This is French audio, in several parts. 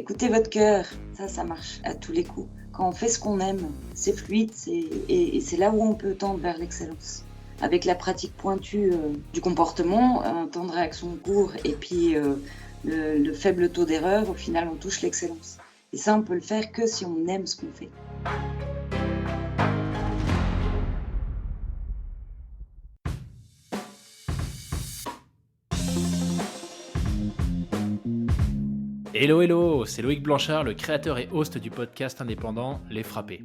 écoutez votre cœur, ça marche à tous les coups. Quand on fait ce qu'on aime, c'est fluide et c'est là où on peut tendre vers l'excellence. Avec la pratique pointue du comportement, un temps de réaction court et puis le faible taux d'erreur, au final on touche l'excellence. Et ça, on peut le faire que si on aime ce qu'on fait. Hello, hello, c'est Loïc Blanchard, le créateur et host du podcast indépendant Les Frappés.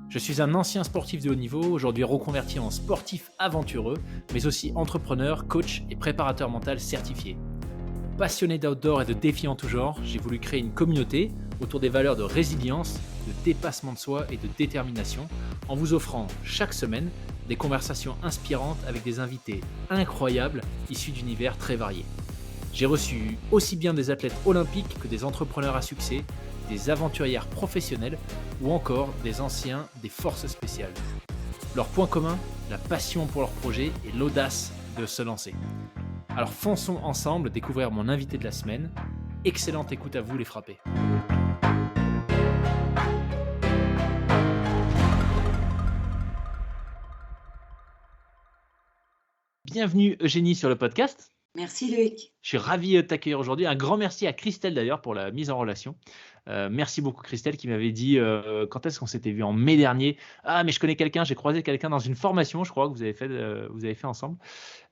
Je suis un ancien sportif de haut niveau, aujourd'hui reconverti en sportif aventureux, mais aussi entrepreneur, coach et préparateur mental certifié. Passionné d'outdoor et de défis en tout genre, j'ai voulu créer une communauté autour des valeurs de résilience, de dépassement de soi et de détermination, en vous offrant chaque semaine des conversations inspirantes avec des invités incroyables issus d'univers très variés. J'ai reçu aussi bien des athlètes olympiques que des entrepreneurs à succès, des aventurières professionnelles ou encore des anciens des forces spéciales. Leur point commun, la passion pour leur projet et l'audace de se lancer. Alors fonçons ensemble découvrir mon invité de la semaine. Excellente écoute à vous les frappés. Bienvenue Eugénie sur le podcast. Merci Loïc. Je suis ravi de t'accueillir aujourd'hui. Un grand merci à Christelle d'ailleurs pour la mise en relation. Merci beaucoup Christelle qui m'avait dit quand est-ce qu'on s'était vu en mai dernier. Ah mais je connais quelqu'un, j'ai croisé quelqu'un dans une formation je crois que vous avez fait ensemble,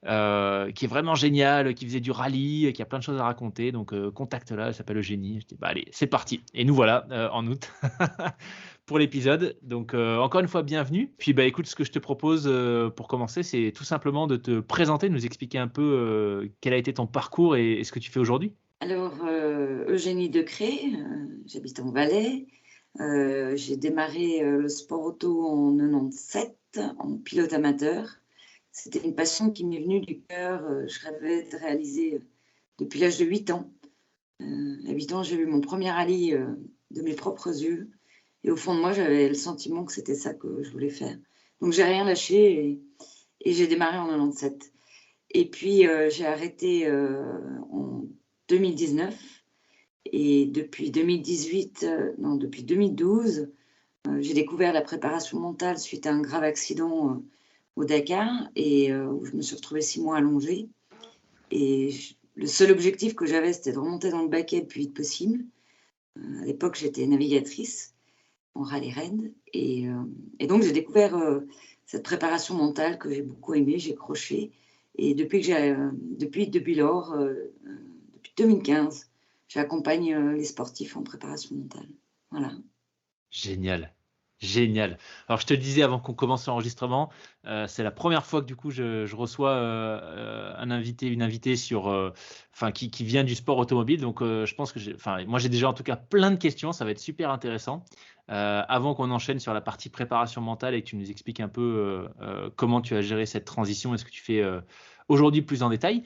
qui est vraiment génial, qui faisait du rallye, qui a plein de choses à raconter. Donc contacte-la, elle s'appelle Eugénie. Je dis bah allez c'est parti. Et nous voilà en août. Pour l'épisode. Donc, encore une fois, bienvenue. Puis, bah, écoute, ce que je te propose pour commencer, c'est tout simplement de te présenter, de nous expliquer un peu quel a été ton parcours et ce que tu fais aujourd'hui. Alors, Eugénie Decré, j'habite en Valais. J'ai démarré le sport auto en 97 en pilote amateur. C'était une passion qui m'est venue du cœur. Je rêvais de réaliser depuis l'âge de 8 ans. À 8 ans, j'ai vu mon premier rallye de mes propres yeux. Et au fond de moi, j'avais le sentiment que c'était ça que je voulais faire. Donc, j'ai rien lâché et j'ai démarré en 97. Et puis, j'ai arrêté en 2019. Et depuis 2012, j'ai découvert la préparation mentale suite à un grave accident au Dakar et où je me suis retrouvée 6 mois allongée. Et le seul objectif que j'avais, c'était de remonter dans le baquet le plus vite possible. À l'époque, j'étais navigatrice en rallye-raid. Et donc, j'ai découvert cette préparation mentale que j'ai beaucoup aimée, j'ai croché. Et depuis lors, depuis 2015, j'accompagne les sportifs en préparation mentale. Voilà. Génial. Génial. Alors, je te le disais avant qu'on commence l'enregistrement, c'est la première fois que du coup je reçois un invité, une invitée qui vient du sport automobile. Donc, je pense que moi j'ai déjà en tout cas plein de questions. Ça va être super intéressant. Avant qu'on enchaîne sur la partie préparation mentale et que tu nous expliques un peu comment tu as géré cette transition et ce que tu fais aujourd'hui plus en détail.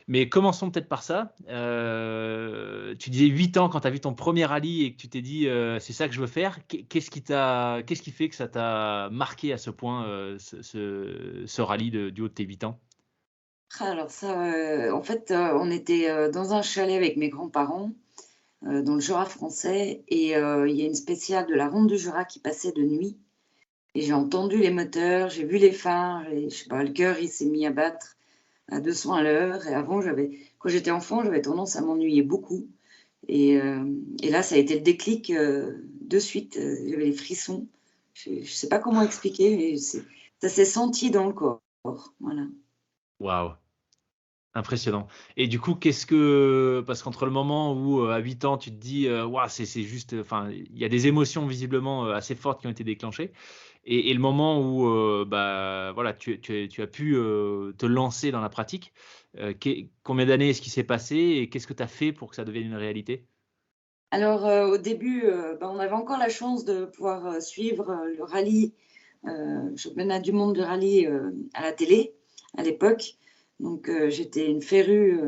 Mais commençons peut-être par ça. Tu disais 8 ans quand tu as vu ton premier rallye et que tu t'es dit c'est ça que je veux faire. Qu'est-ce qui fait que ça t'a marqué à ce point ce rallye du haut de tes 8 ans? Alors ça, en fait, on était dans un chalet avec mes grands-parents dans le Jura français et il y a une spéciale de la Ronde du Jura qui passait de nuit. Et j'ai entendu les moteurs, j'ai vu les phares, et, je sais pas, le cœur il s'est mis à battre à 200 à l'heure. Et avant, quand j'étais enfant, j'avais tendance à m'ennuyer beaucoup. Et là, ça a été le déclic de suite. J'avais les frissons. Je ne sais pas comment expliquer, mais ça s'est senti dans le corps. Voilà. Waouh, impressionnant. Et du coup, parce qu'entre le moment où à 8 ans, tu te dis, waouh, c'est juste, enfin, il y a des émotions visiblement assez fortes qui ont été déclenchées. Et le moment où voilà, tu as pu te lancer dans la pratique, combien d'années est-ce qu'il s'est passé et qu'est-ce que tu as fait pour que ça devienne une réalité? Alors, au début, on avait encore la chance de pouvoir suivre le rallye, championnat du monde de rallye à la télé à l'époque. Donc, j'étais une férue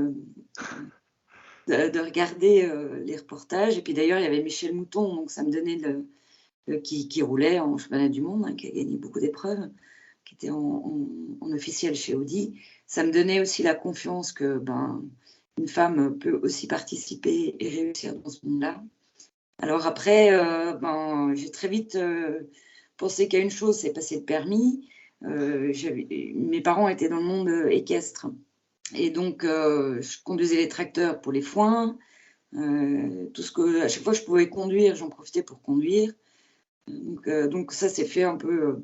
de regarder les reportages. Et puis d'ailleurs, il y avait Michel Mouton, donc ça me donnait qui roulait en championnat du monde, qui a gagné beaucoup d'épreuves, qui était en officiel chez Audi. Ça me donnait aussi la confiance que une femme peut aussi participer et réussir dans ce monde-là. Alors après, j'ai très vite pensé qu'à une chose, c'est passer le permis. Mes parents étaient dans le monde équestre. Et donc, je conduisais les tracteurs pour les foins. À chaque fois que je pouvais conduire, j'en profitais pour conduire. Donc ça s'est fait un peu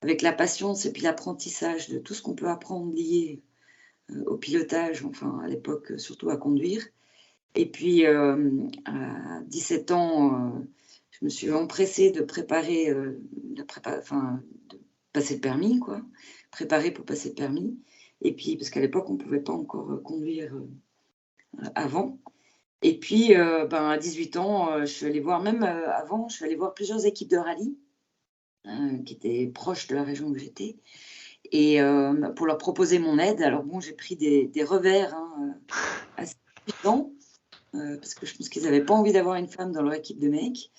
avec la patience et puis l'apprentissage de tout ce qu'on peut apprendre lié au pilotage, enfin à l'époque surtout à conduire. Et puis à 17 ans, je me suis empressée de préparer, de passer le permis, quoi. Préparer pour passer le permis. Et puis parce qu'à l'époque, on ne pouvait pas encore conduire avant. Et puis à 18 ans, je suis allée voir, même avant, je suis allée voir plusieurs équipes de rallye qui étaient proches de la région où j'étais, et pour leur proposer mon aide. Alors bon, j'ai pris des revers assez puissants, parce que je pense qu'ils n'avaient pas envie d'avoir une femme dans leur équipe de mecs.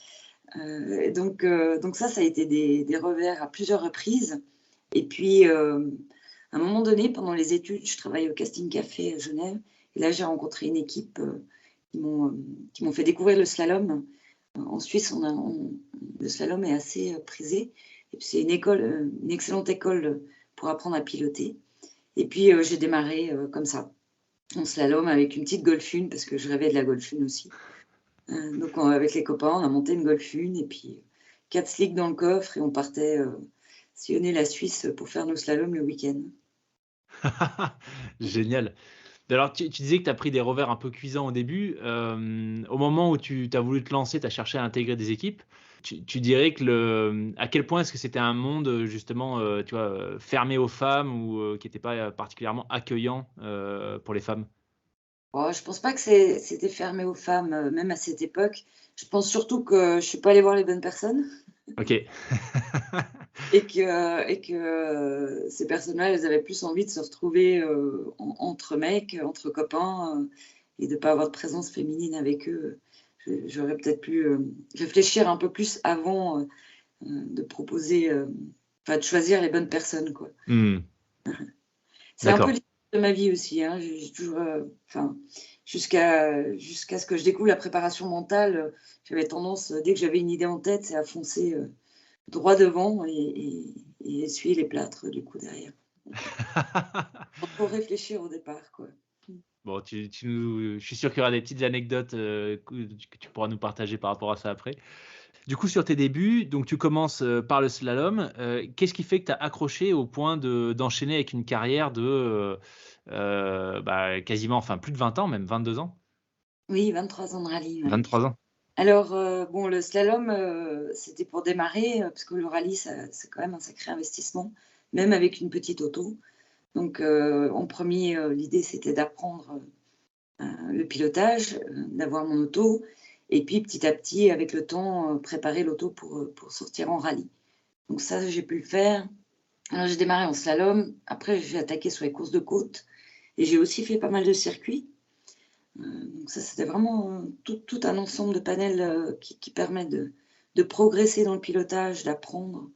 Donc ça a été des revers à plusieurs reprises. Et puis, à un moment donné, pendant les études, je travaillais au Casting Café à Genève. Et là, j'ai rencontré une équipe qui m'ont fait découvrir le slalom. En Suisse, le slalom est assez prisé. Et puis, c'est une excellente école pour apprendre à piloter. Et puis, j'ai démarré comme ça, en slalom, avec une petite Golf 1, parce que je rêvais de la Golf 1 aussi. Donc, avec les copains, on a monté une Golf 1, et puis 4 slicks dans le coffre, et on partait sillonner la Suisse pour faire nos slaloms le week-end. Génial. Alors, tu disais que tu as pris des revers un peu cuisants au début. Au moment où tu as voulu te lancer, tu as cherché à intégrer des équipes. Tu dirais que à quel point est-ce que c'était un monde justement tu vois, fermé aux femmes ou qui n'était pas particulièrement accueillant pour les femmes? Oh, je pense pas que c'était fermé aux femmes, même à cette époque. Je pense surtout que je suis pas allée voir les bonnes personnes OK. et que ces personnes-là, elles avaient plus envie de se retrouver entre mecs, entre copains, et de pas avoir de présence féminine avec eux. J'aurais peut-être pu réfléchir un peu plus avant de proposer, de choisir les bonnes personnes, quoi. Mmh. C'est un peu D'accord. l'histoire de ma vie aussi, hein. J'ai toujours, jusqu'à ce que je découvre la préparation mentale, j'avais tendance, dès que j'avais une idée en tête, c'est à foncer droit devant et essuyer les plâtres du coup derrière. Pas trop réfléchir au départ, quoi. Bon, je suis sûr qu'il y aura des petites anecdotes que tu pourras nous partager par rapport à ça après. Du coup, sur tes débuts, donc tu commences, par le slalom. Qu'est-ce qui fait que tu as accroché au point d'enchaîner avec une carrière quasiment, enfin plus de 20 ans, même 22 ans? Oui, 23 ans de rallye, ouais. 23 ans? Alors, le slalom, c'était pour démarrer, parce que le rallye, c'est quand même un sacré investissement, même avec une petite auto. Donc, en premier, l'idée, c'était d'apprendre le pilotage, d'avoir mon auto, et puis petit à petit, avec le temps, préparer l'auto pour sortir en rallye. Donc ça, j'ai pu le faire. Alors j'ai démarré en slalom, après j'ai attaqué sur les courses de côte, et j'ai aussi fait pas mal de circuits. Donc ça, c'était vraiment tout un ensemble de panels qui permet de progresser dans le pilotage, d'apprendre.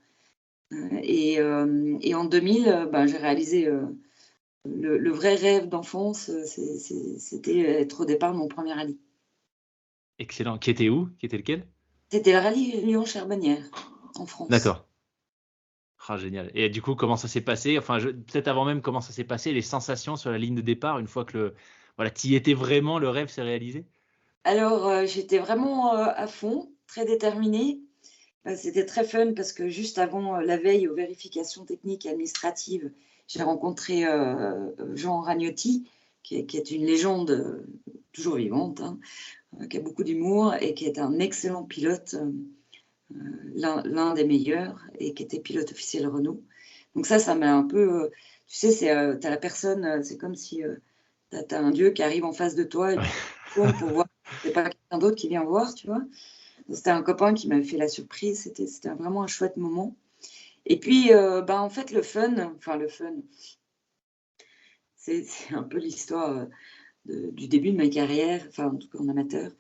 Et en 2000, j'ai réalisé le vrai rêve d'enfance, c'était être au départ de mon premier rallye. Excellent. Qui était où? Qui était lequel? C'était le rallye Lyon-Charbonnières, en France. D'accord. Ah génial, et du coup, comment ça s'est passé? Enfin, peut-être avant même, comment ça s'est passé, les sensations sur la ligne de départ une fois que voilà, tu y étais vraiment, le rêve s'est réalisé? Alors, j'étais vraiment à fond, très déterminée. C'était très fun parce que juste avant, la veille aux vérifications techniques et administratives, j'ai rencontré Jean Ragnotti, qui est une légende toujours vivante, hein, qui a beaucoup d'humour et qui est un excellent pilote, l'un des meilleurs, et qui était pilote officiel Renault. Donc ça m'a un peu, tu sais, tu as la personne, c'est comme si tu as un dieu qui arrive en face de toi et Ouais. puis tu tournes pour voir, c'est pas quelqu'un d'autre qui vient voir, tu vois. C'était un copain qui m'avait fait la surprise, c'était vraiment un chouette moment. Et puis, en fait, le fun, c'est un peu l'histoire du début de ma carrière, enfin, en tout cas en amateur.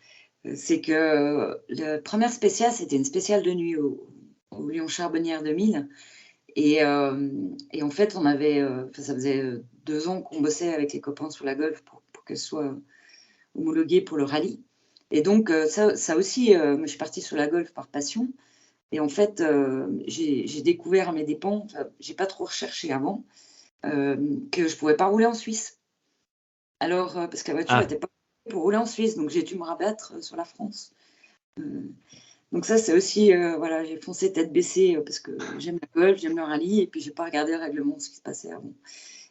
C'est que la première spéciale, c'était une spéciale de nuit au Lyon Charbonnières 2000. Et en fait, ça faisait 2 ans qu'on bossait avec les copains sur la Golf pour qu'elle soit homologuée pour le rallye. Et donc, ça aussi, moi, je suis partie sur la golf par passion. Et en fait, j'ai découvert à mes dépens, j'ai pas trop recherché avant, que je pouvais pas rouler en Suisse. Alors, parce que la voiture Ah, était pas faite pour rouler en Suisse, donc j'ai dû me rabattre sur la France. Donc ça, c'est aussi, voilà, j'ai foncé tête baissée parce que j'aime la golf, j'aime le rallye, et puis j'ai pas regardé le règlement, ce qui se passait avant.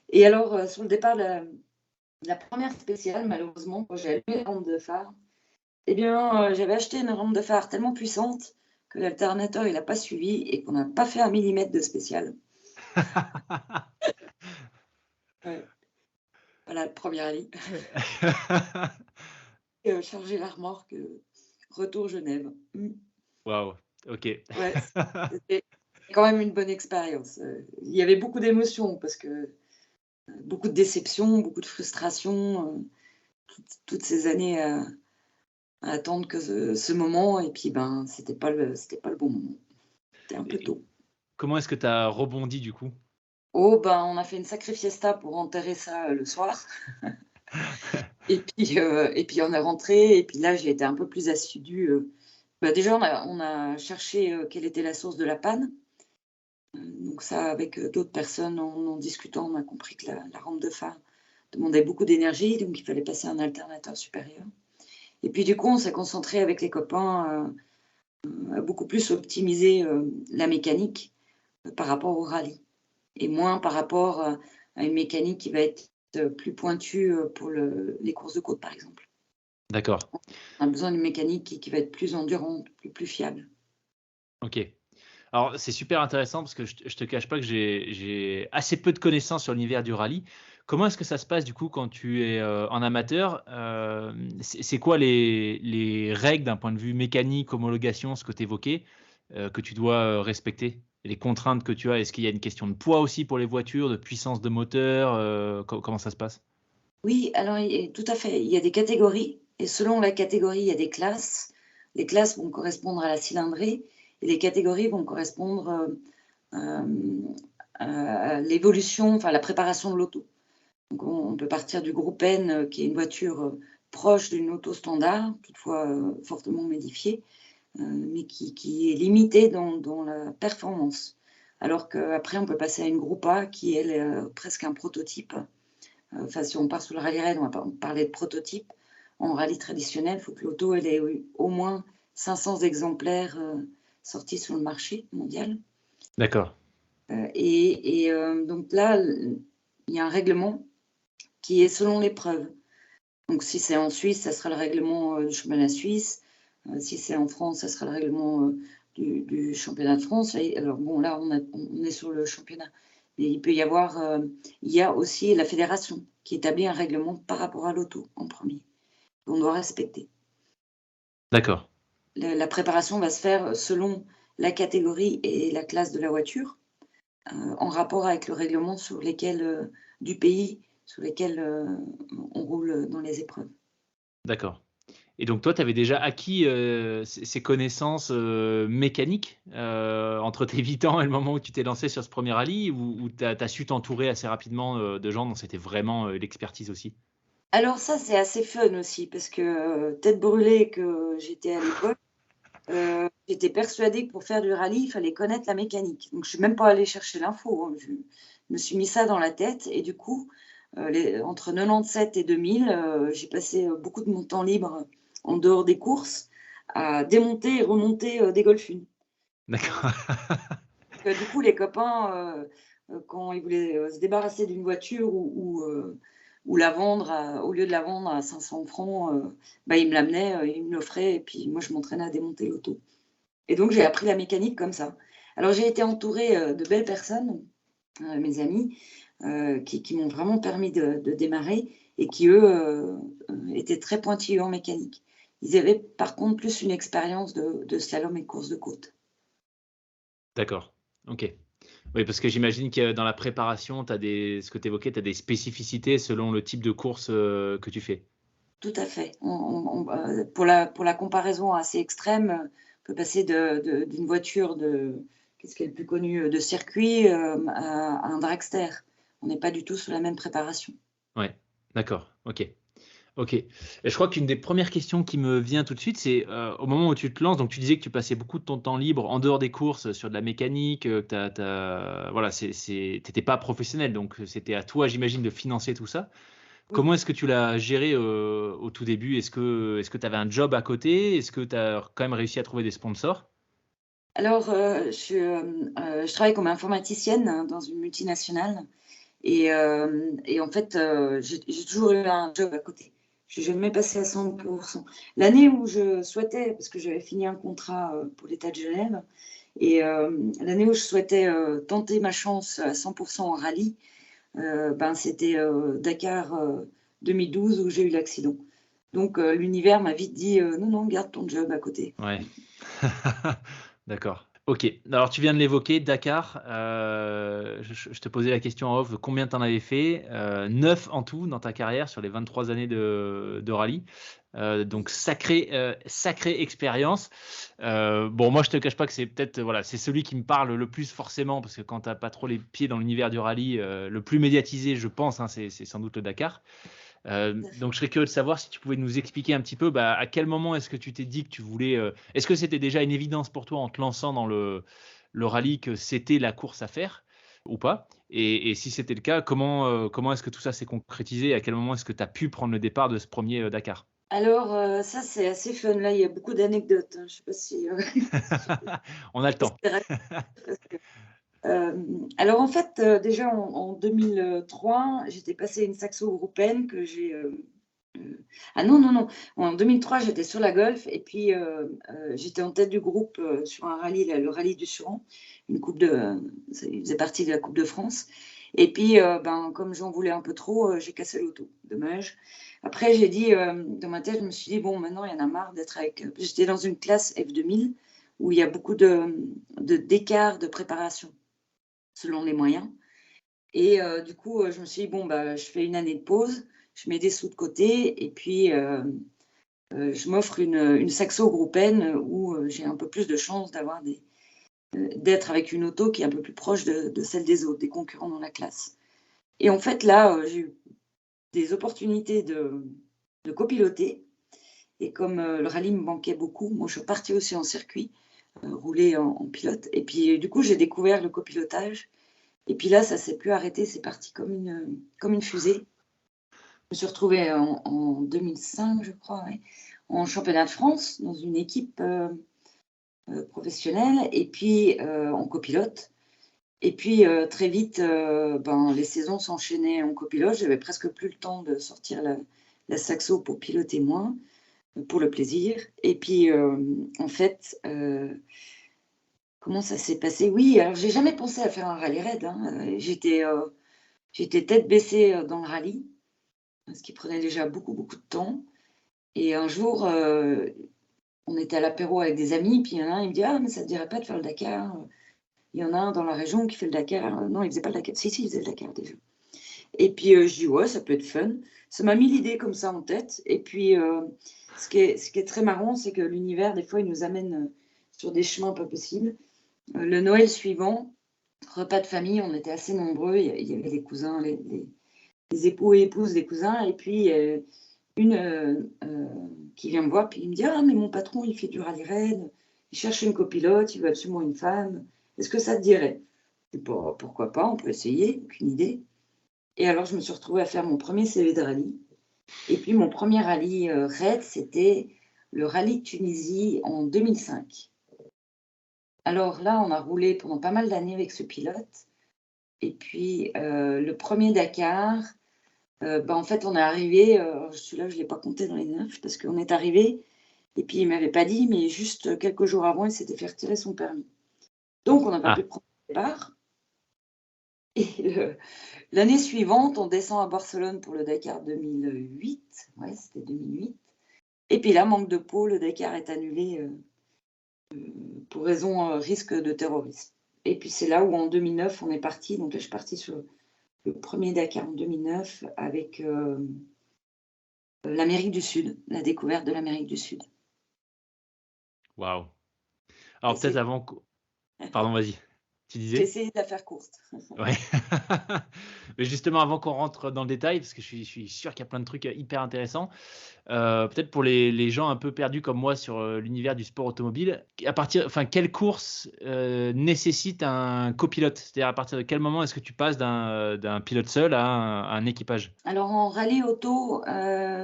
Et alors, sur le départ, la première spéciale, malheureusement, quand j'ai allumé la rampe de phare, eh bien, j'avais acheté une rampe de phare tellement puissante que l'alternateur, il a pas suivi et qu'on n'a pas fait 1 millimètre de spéciale. Ouais, voilà le premier rallye. Charger la remorque, retour Genève. Waouh, OK. Ouais, c'était quand même une bonne expérience. Il y avait beaucoup d'émotions parce que, beaucoup de déceptions, beaucoup de frustrations, toutes ces années à attendre que ce moment, et puis, ben, c'était pas le bon moment. C'était un peu Et tôt. comment est-ce que tu as rebondi du coup? Oh, ben, on a fait une sacrée fiesta pour enterrer ça, le soir, et puis on est rentrés, et puis là, j'ai été un peu plus assidue, bah, déjà on a cherché, quelle était la source de la panne. Donc ça, avec, d'autres personnes, en discutant, on a compris que la rampe de phare demandait beaucoup d'énergie, donc il fallait passer un alternateur supérieur. Et puis du coup, on s'est concentré avec les copains, à beaucoup plus optimiser, la mécanique, par rapport au rallye, et moins par rapport, à une mécanique qui va être, plus pointue, pour les courses de côte, par exemple. D'accord, On a besoin d'une mécanique qui va être plus endurante, plus fiable. OK. Alors, c'est super intéressant parce que je te cache pas que j'ai assez peu de connaissances sur l'univers du rallye. Comment est-ce que ça se passe du coup quand tu es, en amateur? C'est quoi les règles d'un point de vue mécanique, homologation, ce que tu évoquais, que tu dois, respecter? Et les contraintes que tu as? Est-ce qu'il y a une question de poids aussi pour les voitures, de puissance de moteur, comment ça se passe? Oui, alors tout à fait, il y a des catégories, et selon la catégorie, il y a des classes. Les classes vont correspondre à la cylindrée, et les catégories vont correspondre, à l'évolution, enfin, à la préparation de l'auto. Donc on peut partir du groupe N, qui est une voiture, proche d'une auto standard, toutefois, fortement modifiée, mais qui est limitée dans la performance. Alors qu'après, on peut passer à une groupe A qui, elle, est, presque un prototype. Enfin, si on part sur le rallye raid, on va parler de prototype. En rallye traditionnel, il faut que l'auto, elle ait eu au moins 500 exemplaires, sortis sur le marché mondial. D'accord, Donc là, il y a un règlement qui est selon l'épreuve. Donc si c'est en Suisse, ça sera le règlement, du championnat suisse. Si c'est en France, ça sera le règlement, du championnat de France. Et alors bon, là, on est sur le championnat. Mais il y a aussi la fédération qui établit un règlement par rapport à l'auto en premier, qu'on doit respecter. d'accord. La préparation va se faire selon la catégorie et la classe de la voiture, en rapport avec le règlement du pays sur lesquels, on roule dans les épreuves. D'accord. Et donc toi, tu avais déjà acquis, ces connaissances, mécaniques, entre tes 8 ans et le moment où tu t'es lancé sur ce premier rallye ou tu as su t'entourer assez rapidement, de gens dont c'était vraiment, l'expertise aussi? Alors ça, c'est assez fun aussi parce que, tête brûlée que j'étais à l'époque, j'étais persuadée que pour faire du rallye, il fallait connaître la mécanique. Donc je suis même pas allée chercher l'info, hein. Je me suis mis ça dans la tête, et du coup, entre 97 et 2000, j'ai passé, beaucoup de mon temps libre en dehors des courses à démonter et remonter, des Golf 1. D'accord. Du coup, les copains, quand ils voulaient, se débarrasser d'une voiture ou la vendre au lieu de la vendre à 500 francs, bah, ils me l'amenaient, ils me l'offraient, et puis moi, je m'entraînais à démonter l'auto. Et donc j'ai appris la mécanique comme ça. Alors j'ai été entourée, de belles personnes, mes amis, qui m'ont vraiment permis de démarrer, et qui eux, étaient très pointilleux en mécanique. Ils avaient par contre plus une expérience de slalom et de course de côte. D'accord, OK. Oui, parce que j'imagine que dans la préparation, tu as ce que tu évoquais, tu as des spécificités selon le type de course, que tu fais? Tout à fait. Pour la comparaison assez extrême, on peut passer d'une voiture qu'est-ce qui est le plus connu, de circuit, à un dragster. On n'est pas du tout sur la même préparation. Ouais, d'accord, OK. Ok. Et je crois qu'une des premières questions qui me vient tout de suite, c'est au moment où tu te lances, donc tu disais que tu passais beaucoup de ton temps libre en dehors des courses sur de la mécanique, voilà, t'étais pas professionnel, donc c'était à toi, j'imagine, de financer tout ça. Oui. Comment est-ce que tu l'as géré au tout début? Est-ce que tu avais un job à côté? Est-ce que tu as quand même réussi à trouver des sponsors? Alors, je travaille comme informaticienne, hein, dans une multinationale et en fait, j'ai toujours eu un job à côté. Je suis jamais passée à 100%. L'année où je souhaitais, parce que j'avais fini un contrat, pour l'État de Genève et l'année où je souhaitais, tenter ma chance à 100% en rallye, ben, c'était, Dakar, 2012 où j'ai eu l'accident. Donc l'univers m'a vite dit: «Non, non, garde ton job à côté». Ouais. D'accord. Ok. Alors, tu viens de l'évoquer, Dakar. Je te posais la question en off, combien tu en avais fait? 9 en tout dans ta carrière sur les 23 années de rallye. Donc, sacrée expérience. Bon, moi, je te cache pas que c'est peut-être, voilà, c'est celui qui me parle le plus forcément, parce que quand tu n'as pas trop les pieds dans l'univers du rallye, le plus médiatisé, je pense, hein, c'est sans doute le Dakar. Donc, je serais curieux de savoir si tu pouvais nous expliquer un petit peu à quel moment est-ce que tu t'es dit que tu voulais. Est-ce que c'était déjà une évidence pour toi en te lançant dans le rallye que c'était la course à faire ou pas? Et si c'était le cas, comment est-ce que tout ça s'est concrétisé? Et à quel moment est-ce que tu as pu prendre le départ de ce premier Dakar? Alors, ça, c'est assez fun. Là, il y a beaucoup d'anecdotes, hein. Je sais pas si, si On a le temps. c'est vrai parce que, alors en fait, déjà en 2003, j'étais passée une Saxo européenne que j'ai, ah non, non, non, en 2003, j'étais sur la Golf et puis, j'étais en tête du groupe, sur un rallye, là, le rallye du Suran, une coupe de ça il faisait partie de la Coupe de France et puis, ben, comme j'en voulais un peu trop, j'ai cassé l'auto. Dommage. Après, j'ai dit, dans ma tête, je me suis dit: «Bon, maintenant, il y en a marre d'être avec» j'étais dans une classe F2000 où il y a beaucoup d'écart de préparation selon les moyens et du coup, je me suis dit: «Bon, bah, je fais une année de pause, je mets des sous de côté et puis, je m'offre une saxo groupienne où, j'ai un peu plus de chances d'être avec une auto qui est un peu plus proche de celle des autres, des concurrents dans la classe» et en fait, là, j'ai eu des opportunités de copiloter et comme, le rallye me manquait beaucoup, moi, je suis partie aussi en circuit, rouler en pilote et puis, du coup, j'ai découvert le copilotage et puis là, ça s'est plus arrêté, c'est parti comme une fusée. Je me suis retrouvée en 2005, je crois, ouais, en championnat de France dans une équipe, professionnelle et puis, en copilote et puis, très vite, ben, les saisons s'enchaînaient en copilote. J'avais presque plus le temps de sortir la saxo pour piloter moi, pour le plaisir et puis, en fait, comment ça s'est passé? Oui, alors j'ai jamais pensé à faire un rallye raid, hein, j'étais tête baissée, dans le rallye, ce qui prenait déjà beaucoup, beaucoup de temps et un jour, on était à l'apéro avec des amis, puis il y en a un, il me dit: «Ah mais ça te dirait pas de faire le Dakar? Il y en a un dans la région qui fait le Dakar». Non, il faisait pas le Dakar. Si, si, il faisait le Dakar déjà et puis, je dis: «Ouais, ça peut être fun». Ça m'a mis l'idée comme ça en tête et puis, ce qui est très marrant, c'est que l'univers, des fois, il nous amène, sur des chemins pas possibles. Le Noël suivant, repas de famille, on était assez nombreux, il y avait les cousins, les époux et épouses des cousins et puis, une, qui vient me voir, puis il me dit: «Ah mais mon patron, il fait du rallye raid, il cherche une copilote, il veut absolument une femme. Est-ce que ça te dirait?» Je dis: «Bah, pourquoi pas, on peut essayer, aucune idée» et alors je me suis retrouvée à faire mon premier CV de rallye et puis mon premier rallye, raid, c'était le rallye de Tunisie en 2005. Alors là, on a roulé pendant pas mal d'années avec ce pilote et puis, le premier Dakar, bah, en fait, on est arrivé, celui-là, je ne l'ai pas compté dans les 9 parce qu'on est arrivé et puis il m'avait pas dit, mais juste quelques jours avant, il s'était fait retirer son permis. Donc on n'a pas pu Ah, prendre le départ et l'année suivante, on descend à Barcelone pour le Dakar 2008. Ouais, c'était 2008 et puis là, manque de peau, le Dakar est annulé, pour raison, risque de terrorisme et puis c'est là où en 2009, on est parti. Donc là, je suis partie sur le premier Dakar en 2009 avec, l'Amérique du Sud, la découverte de l'Amérique du Sud waouh. et Alors, peut-être c'est Pardon, vas-y. tu J'ai disais? essayé de la faire courte. Ouais. Mais justement, avant qu'on rentre dans le détail, parce que je suis sûr qu'il y a plein de trucs, hyper intéressants, peut-être pour les gens un peu perdus comme moi sur, l'univers du sport automobile, quelle course, nécessite un copilote? C'est-à-dire à partir de quel moment est-ce que tu passes d'un pilote seul à un équipage? Alors en rallye auto,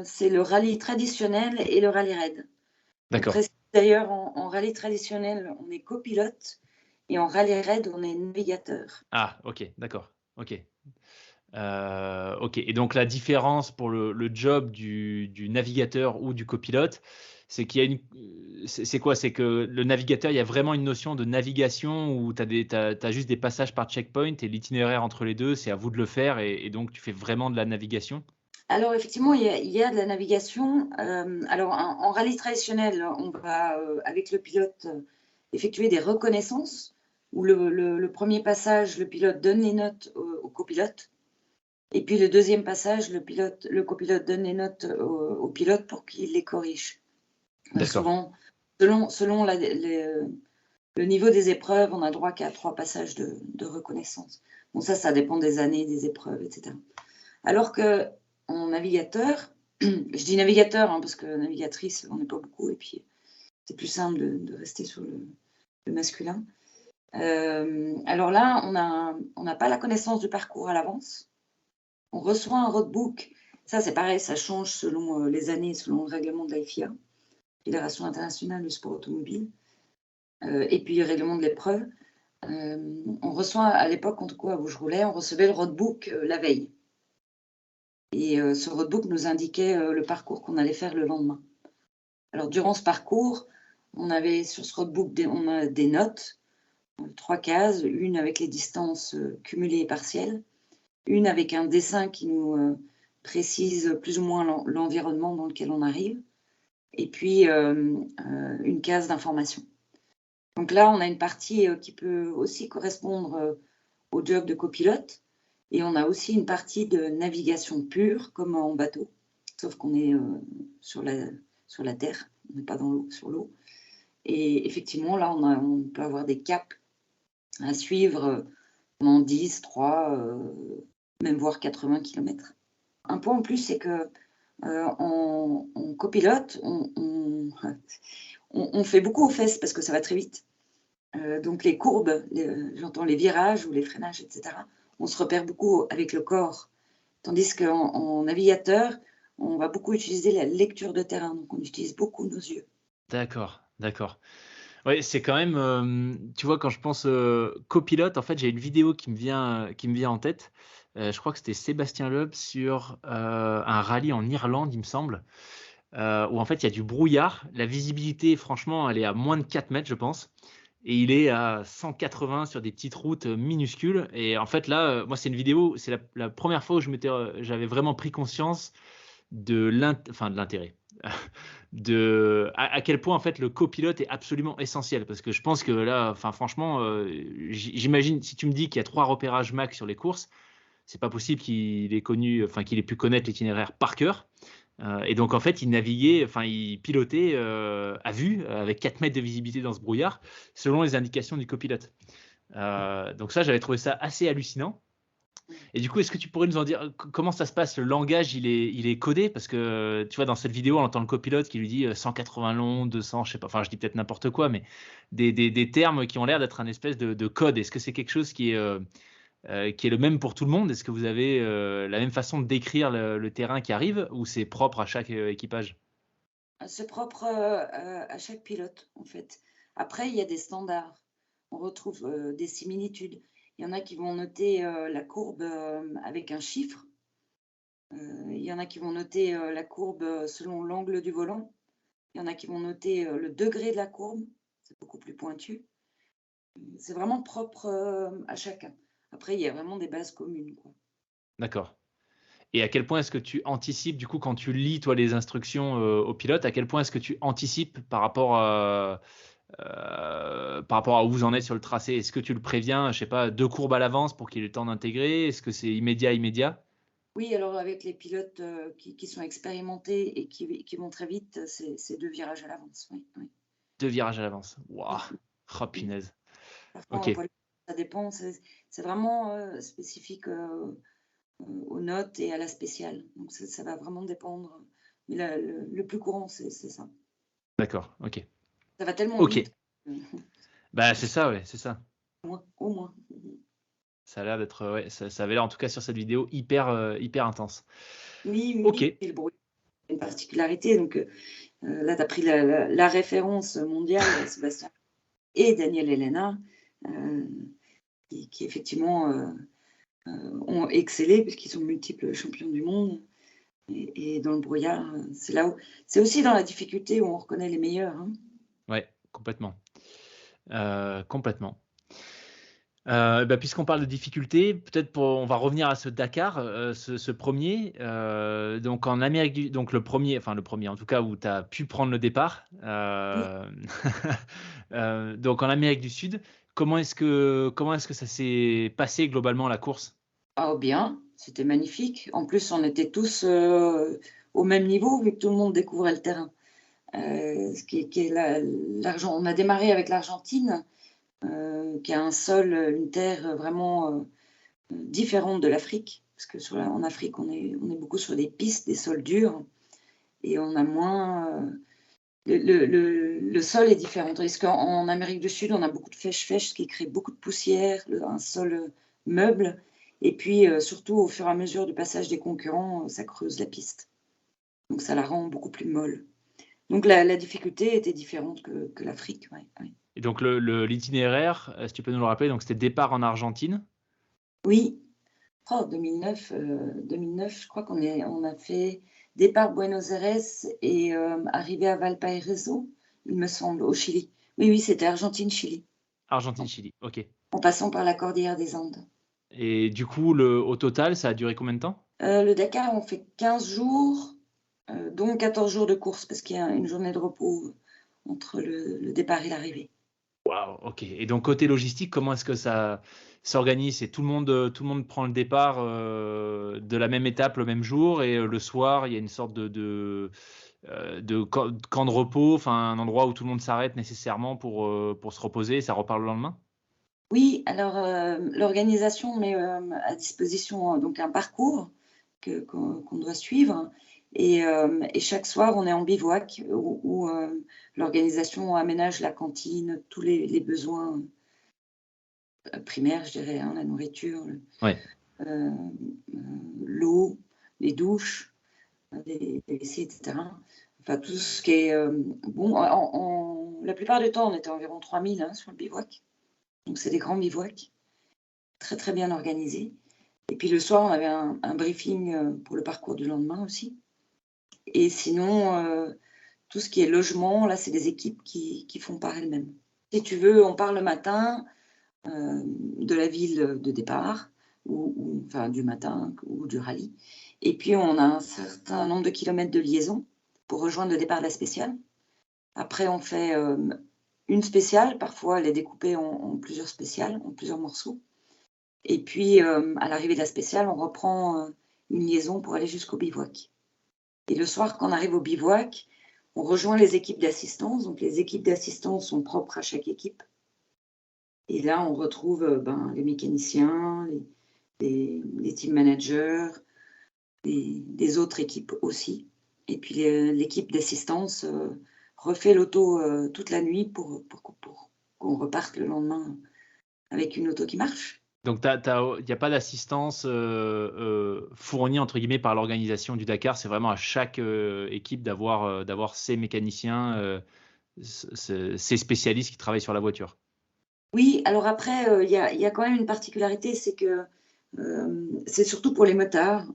c'est le rallye traditionnel et le rallye raid. On D'accord. précise d'ailleurs en rallye traditionnel, on est copilote et en rallye raid, on est navigateur. Ah, OK, d'accord. OK. OK, et donc la différence pour le job du navigateur ou du copilote, c'est qu'il y a c'est quoi? C'est que le navigateur, il y a vraiment une notion de navigation où tu as juste des passages par checkpoint et l'itinéraire entre les 2, c'est à vous de le faire et donc tu fais vraiment de la navigation? Alors effectivement, il y a de la navigation. Alors en rallye traditionnel, on va, avec le pilote, effectuer des reconnaissances où le 1er passage, le pilote donne les notes au copilote et puis le deuxième passage, le copilote donne les notes au pilote pour qu'il les corrige. D'accord. Souvent, selon le niveau des épreuves, on a droit qu'à 3 passages de reconnaissance. Bon ça dépend des années, des épreuves et cetera. Alors qu'en navigateur, je dis navigateur, parce que navigatrice, on n'est pas beaucoup et puis c'est plus simple de rester sur le masculin. Alors là, on n'a pas la connaissance du parcours à l'avance. On reçoit un roadbook. Ça, c'est pareil, ça change selon les années, selon le règlement de la FIA, Fédération internationale du sport automobile, et puis le règlement de l'épreuve. On reçoit, à l'époque, en tout cas, où je roulais, on recevait le roadbook la veille. Et ce roadbook nous indiquait le parcours qu'on allait faire le lendemain. Alors, durant ce parcours, on avait sur ce roadbook on a des notes, 3 cases, une avec les distances cumulées et partielles, une avec un dessin qui nous précise plus ou moins l'environnement dans lequel on arrive, et puis une case d'information. Donc là, on a une partie qui peut aussi correspondre au job de copilote, et on a aussi une partie de navigation pure, comme en bateau, sauf qu'on est sur la terre, on n'est pas dans l'eau, sur l'eau. Et effectivement, là, on peut avoir des caps à suivre pendant 10, 3, même voire 80 km. Un point en plus, c'est que en copilote, on fait beaucoup aux fesses parce que ça va très vite. Donc les courbes, j'entends les virages ou les freinages, etc., on se repère beaucoup avec le corps. Tandis qu'en navigateur, on va beaucoup utiliser la lecture de terrain, donc on utilise beaucoup nos yeux. D'accord, d'accord. Ouais, c'est quand même, tu vois, quand je pense, copilote, en fait, j'ai une vidéo qui me vient en tête. Je crois que c'était Sébastien Loeb sur, un rallye en Irlande, il me semble, où en fait, il y a du brouillard. La visibilité, franchement, elle est à moins de 4 mètres, je pense, et il est à 180 sur des petites routes, minuscules, et en fait, là, moi, c'est une vidéo, c'est la 1re fois où j'avais vraiment pris conscience de l'intérêt, à quel point, en fait, le copilote est absolument essentiel. Parce que je pense que là, enfin, franchement, j'imagine, si tu me dis qu'il y a 3 repérages max sur les courses, c'est pas possible qu'il ait pu connaître l'itinéraire par cœur, et donc en fait, il pilotait, à vue, avec 4 mètres de visibilité dans ce brouillard, selon les indications du copilote. Donc ça, j'avais trouvé ça assez hallucinant. Et du coup, est-ce que tu pourrais nous en dire, comment ça se passe? Le langage, il est codé? Parce que, tu vois, dans cette vidéo, on entend le copilote qui lui dit, 180 long, 200, je sais pas, enfin, je dis peut-être n'importe quoi, mais des termes qui ont l'air d'être un espèce de code. Est-ce que c'est quelque chose qui est le même pour tout le monde? Est-ce que vous avez, la même façon de décrire le terrain qui arrive, ou c'est propre à chaque, équipage? C'est propre à chaque pilote, en fait. Après, il y a des standards. On retrouve des similitudes. Il y en a qui vont noter la courbe avec un chiffre. Il y en a qui vont noter la courbe selon l'angle du volant. Il y en a qui vont noter le degré de la courbe. C'est beaucoup plus pointu. C'est vraiment propre à chacun. Après, il y a vraiment des bases communes, quoi. D'accord. Et à quel point est-ce que tu anticipes, du coup, quand tu lis, toi, les instructions, au pilote, à quel point est-ce que tu anticipes par rapport à où vous en êtes sur le tracé? Est-ce que tu le préviens, je sais pas, 2 courbes à l'avance pour qu'il ait le temps d'intégrer? Est-ce que c'est immédiat, immédiat? Oui, alors avec les pilotes qui sont expérimentés et qui vont très vite, c'est 2 virages à l'avance. Oui, oui. 2 virages à l'avance. Oui, Waouh! Oh oui. punaise. Parfois OK. un poil. Ça dépend, c'est vraiment spécifique aux notes et à la spéciale. Donc ça va vraiment dépendre. Mais le plus courant, c'est ça. D'accord, ok. Ça va tellement Ok, vite. bah c'est ça, ouais, c'est ça. Au moins. Ça a l'air d'être, ouais, ça avait l'air en tout cas sur cette vidéo hyper intense. Oui, oui, Ok, oui. Et le bruit, c'est une particularité. Donc là, tu as pris la référence mondiale, Sébastien et Daniel Elena, qui effectivement ont excellé puisqu'ils sont multiples champions du monde. Et dans le brouillard, c'est aussi dans la difficulté où on reconnaît les meilleurs. Hein. ouais, complètement. Complètement. Bah, puisqu'on parle de difficultés, peut-être on va revenir à ce Dakar, ce premier. Donc en Amérique du donc le premier, enfin le premier en tout cas où tu as pu prendre le départ. Oui, Donc en Amérique du Sud, comment est-ce que ça s'est passé globalement la course? oh bien, c'était magnifique. En plus, on était tous au même niveau vu que tout le monde découvrait le terrain. Qui est on a démarré avec l'Argentine, qui a un sol, une terre vraiment différente de l'Afrique. Parce que en Afrique, on est beaucoup sur des pistes, des sols durs, et on a moins. Le sol est différent. Tandis qu'en Amérique du Sud, on a beaucoup de fèche-fèche, ce qui crée beaucoup de poussière, un sol meuble. Et puis, surtout, au fur et à mesure du passage des concurrents, ça creuse la piste. Donc, ça la rend beaucoup plus molle. Donc, la difficulté était différente que l'Afrique. Ouais, ouais. Et donc l'itinéraire, si tu peux nous le rappeler, donc c'était départ en Argentine? Oui, 2009, je crois on a fait départ Buenos Aires et arrivé à Valparaiso, il me semble, au Chili. Oui, oui, c'était Argentine-Chili, Argentine-Chili, OK. en passant par la cordillère des Andes. Et du coup, au total, ça a duré combien de temps? Le Dakar, on fait 15 jours, dont 14 jours de course, parce qu'il y a une journée de repos entre le départ et l'arrivée. Waouh, OK. Et donc côté logistique, comment est-ce que ça s'organise? C'est tout le monde prend le départ, de la même étape le même jour et le soir, il y a une sorte de camp de repos, enfin un endroit où tout le monde s'arrête nécessairement pour se reposer et ça repart le lendemain? Oui, alors l'organisation met à disposition donc un parcours qu'on doit suivre et chaque soir on est en bivouac où l'organisation aménage la cantine, tous les besoins primaires, je dirais, hein, la nourriture, Ouais, euh, l'eau, les douches, les WC, etc. Enfin tout ce qui est bon. La plupart du temps on était environ 3000 hein, sur le bivouac, donc c'est des grands bivouacs. Très, très bien organisé. Et puis le soir, on avait un briefing pour le parcours du lendemain aussi. Et sinon, tout ce qui est logement, là, c'est des équipes qui font par elles-mêmes. Si tu veux, on part le matin de la ville de départ, enfin du matin ou du rallye. Et puis, on a un certain nombre de kilomètres de liaison pour rejoindre le départ de la spéciale. Après, on fait une spéciale. Parfois, elle est découpée en plusieurs spéciales, en plusieurs morceaux. Et puis, à l'arrivée de la spéciale, on reprend une liaison pour aller jusqu'au bivouac. Et le soir, quand on arrive au bivouac, on rejoint les équipes d'assistance. Donc, les équipes d'assistance sont propres à chaque équipe. Et là, on retrouve les mécaniciens, les team managers, les autres équipes aussi. Et puis, l'équipe d'assistance refait l'auto toute la nuit pour qu'on reparte le lendemain avec une auto qui marche. donc il y a pas d'assistance, fournie entre guillemets par l'organisation du Dakar. C'est vraiment à chaque, équipe d'avoir ses mécaniciens, ses spécialistes qui travaillent sur la voiture? Oui, alors après, il y a quand même une particularité, c'est que, c'est surtout pour les motards,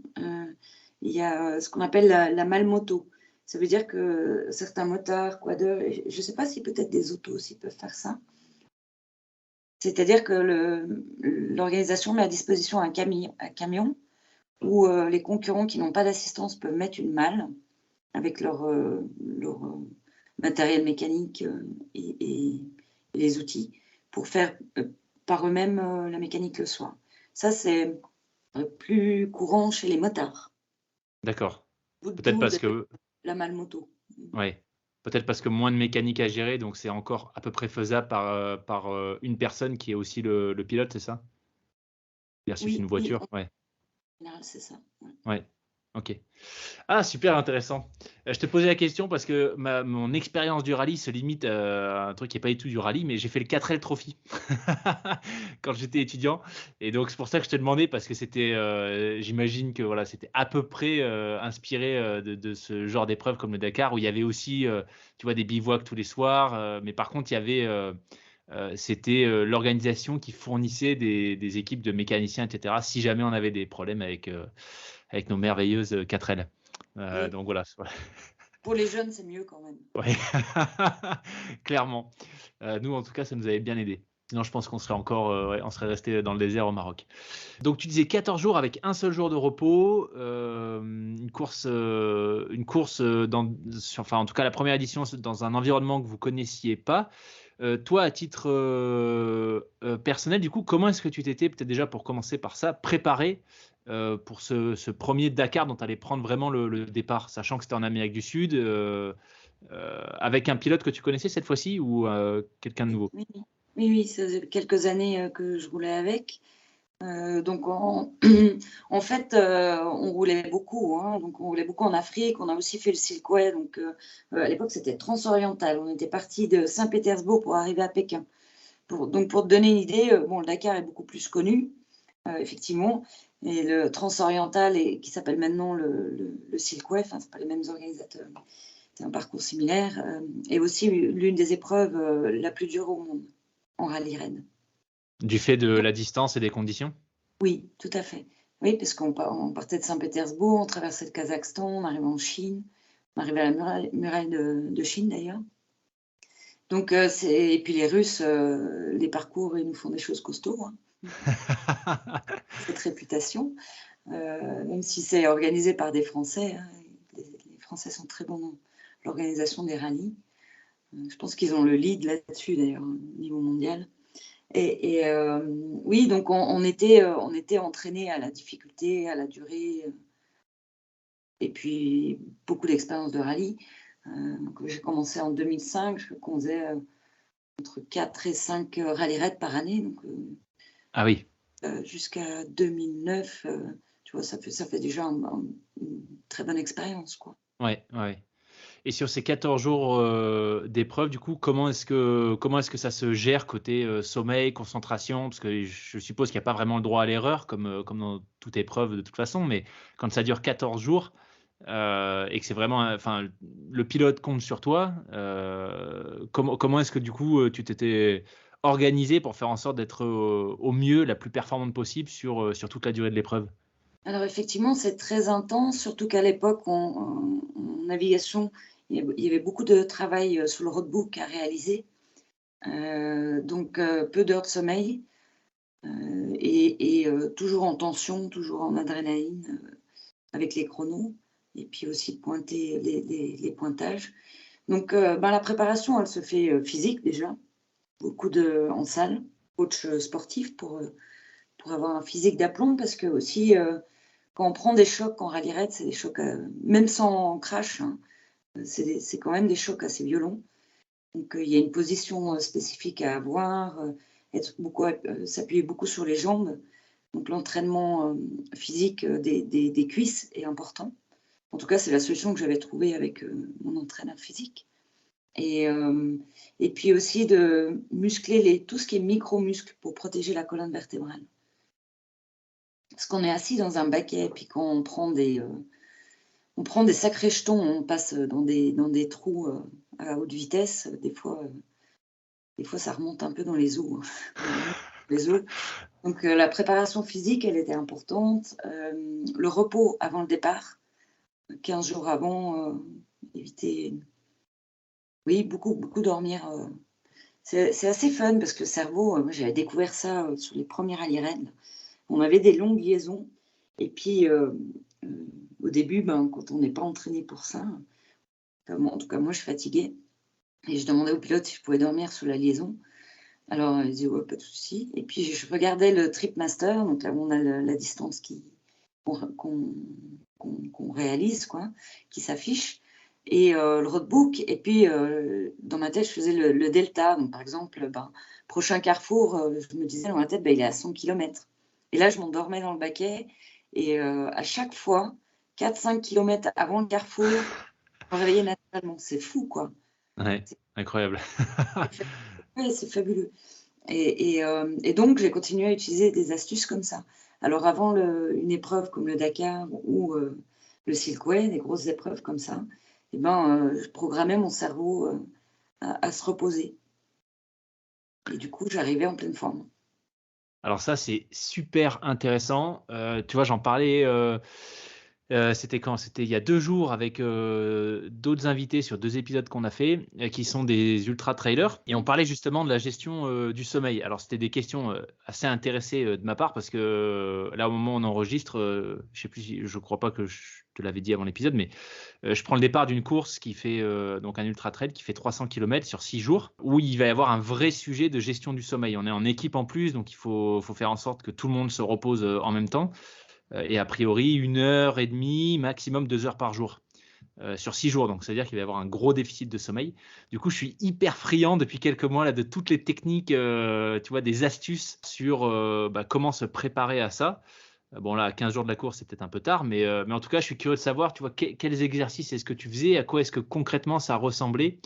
il y a ce qu'on appelle la malmoto. Ça veut dire que certains motards, quadeurs, et je ne sais pas si peut-être des autos aussi peuvent faire ça. C'est-à-dire que l'organisation met à disposition un camion où, les concurrents qui n'ont pas d'assistance peuvent mettre une malle avec leur matériel mécanique, et les outils pour faire, par eux-mêmes, la mécanique le soir. Ça, c'est, plus courant chez les motards. D'accord. Peut-être Beaucoup parce de que la malmoto. ouais. Peut-être parce que moins de mécanique à gérer, donc c'est encore à peu près faisable par une personne qui est aussi le pilote, c'est ça? Versus une Oui, oui, voiture? en Ouais, général, c'est ça. Ouais. ouais, OK. Ah super intéressant. Je te posais la question parce que mon expérience du rallye se limite, à un truc qui est pas du tout du rallye, mais j'ai fait le 4L Trophy quand j'étais étudiant et donc c'est pour ça que je te demandais parce que c'était, j'imagine que voilà, c'était à peu près, inspiré, de ce genre d'épreuve comme le Dakar où il y avait aussi, tu vois, des bivouacs tous les soirs, mais par contre il y avait, c'était, l'organisation qui fournissait des équipes de mécaniciens et cetera, si jamais on avait des problèmes avec nos merveilleuses, 4L. Oui, Donc voilà, pour les jeunes, c'est mieux quand même. ouais, clairement. Nous, en tout cas, ça nous avait bien aidé. Sinon, je pense qu'on serait encore, ouais, on serait resté dans le désert au Maroc. Donc tu disais 14 jours avec un seul jour de repos, une course, enfin, en tout cas, la première édition, c'est dans un environnement que vous connaissiez pas. Toi, à titre, personnel, du coup, comment est-ce que tu t'étais, peut-être déjà pour commencer par ça, préparé, pour ce 1er Dakar dont tu allais prendre vraiment le départ? Sachant que c'était en Amérique du Sud, avec un pilote que tu connaissais cette fois-ci ou, quelqu'un de Oui, nouveau? oui, oui. Oui, oui, ça faisait quelques années, que je roulais avec. Donc en fait, on roulait beaucoup, hein, donc on roulait beaucoup en Afrique. On a aussi fait le Silkway, donc à l'époque, c'était transoriental. On était parti de Saint-Pétersbourg pour arriver à Pékin. Pour te donner une idée, bon, le Dakar est beaucoup plus connu, effectivement, et le transoriental qui s'appelle maintenant le Silkway, enfin, c'est pas les mêmes organisateurs, mais c'est un parcours similaire, est aussi l'une des épreuves, la plus dure au monde en rallye raid. Du fait de Donc la distance et des conditions? oui, tout à fait. Oui, parce on partait de Saint-Pétersbourg, on traversait le Kazakhstan, on arrivait en Chine, on arrivait à la muraille de Chine d'ailleurs. Donc et puis les Russes, les parcours, ils nous font des choses costauds, hein. Cette réputation, même si c'est organisé par des Français, hein, les Français sont très bons dans l'organisation des rallyes. Je pense qu'ils ont le lead là-dessus d'ailleurs, au niveau mondial. Oui, donc on était entraînés à la difficulté, à la durée, et puis beaucoup d'expérience de rallye. Donc j'ai commencé en 2005, je qu'on faisait entre 4 et 5 rallye raids par année, donc Ah oui. jusqu'à 2009, tu vois, ça fait déjà une très bonne expérience, quoi. Ouais, ouais, ouais. Et sur ces 14 jours, d'épreuve, du coup, comment est-ce que ça se gère côté, sommeil, concentration? Parce que je suppose qu'il y a pas vraiment le droit à l'erreur comme dans toute épreuve de toute façon, mais quand ça dure 14 jours, et que c'est vraiment enfin, le pilote compte sur toi, comment est-ce que du coup, tu t'étais organisé pour faire en sorte d'être, au mieux, la plus performante possible sur toute la durée de l'épreuve? Alors effectivement, c'est très intense, surtout qu'à l'époque, en navigation, il y avait beaucoup de travail, sur le roadbook à réaliser, donc peu d'heures de sommeil, toujours en tension, toujours en adrénaline, avec les chronos et puis aussi pointer les pointages. Donc la préparation, elle se fait, physique déjà, beaucoup en salle, coach, sportif pour avoir un physique d'aplomb parce que aussi, quand on prend des chocs en rallye raid, c'est des chocs, même sans crash, hein, c'est quand même des chocs assez violents. Donc il y a une position, spécifique à avoir, s'appuyer beaucoup sur les jambes. Donc l'entraînement, physique, des cuisses est important. En tout cas, c'est la solution que j'avais trouvée avec, mon entraîneur physique et puis aussi de muscler tout ce qui est micro-muscles pour protéger la colonne vertébrale. Parce qu'on est assis dans un baquet, puis quand on prend des sacrés jetons, on passe dans des trous à haute vitesse. Des fois, ça remonte un peu dans les os, hein, dans les os. Donc, la préparation physique, elle était importante. Le repos avant le départ, 15 jours avant, éviter, oui, beaucoup, beaucoup dormir. C'est assez fun parce que le cerveau, moi, j'avais découvert ça sur les premiers rallye raids. On avait des longues liaisons et puis au début, quand on n'est pas entraîné pour ça, en tout cas moi je fatiguais et je demandais au pilote si je pouvais dormir sous la liaison. Alors il disait ouais, pas de souci. Et puis je regardais le trip master, donc là où on a la distance qu'on réalise, quoi, qui s'affiche. et le roadbook. Et puis, dans ma tête, je faisais le delta. Donc, par exemple, prochain carrefour, je me disais dans ma tête, il est à 100 km. Et là, je m'endormais dans le baquet. Et à chaque fois, 4-5 km avant le carrefour, je me réveillais naturellement. C'est fou, quoi. Ouais, C'est incroyable. ouais, c'est fabuleux. Et donc, j'ai continué à utiliser des astuces comme ça. Alors, avant une épreuve comme le Dakar ou le Silkway, des grosses épreuves comme ça, je programmais mon cerveau à se reposer. Et du coup, j'arrivais en pleine forme. Alors ça, c'est super intéressant. Tu vois, j'en parlais, c'était quand? C'était il y a 2 jours avec, d'autres invités sur 2 épisodes qu'on a fait, qui sont des ultra trailers et on parlait justement de la gestion, du sommeil. Alors c'était des questions, assez intéressées, de ma part parce que, là, au moment où on enregistre, je sais plus si je crois pas que je te l'avais dit avant l'épisode, mais je prends le départ d'une course qui fait, donc un ultra trail qui fait 300 kilomètres sur 6 jours, où il va y avoir un vrai sujet de gestion du sommeil. On est en équipe en plus, donc il faut faire en sorte que tout le monde se repose, en même temps, et a priori 1 heure et demie, maximum 2 heures par jour, sur 6 jours. Donc c'est-à-dire qu'il va y avoir un gros déficit de sommeil. Du coup, je suis hyper friand depuis quelques mois là de toutes les techniques, tu vois, des astuces sur, comment se préparer à ça. Bon là, à 15 jours de la course, c'est peut-être un peu tard, mais en tout cas, je suis curieux de savoir, tu vois, quels exercices est-ce que tu faisais? À quoi est-ce que concrètement ça ressemblait,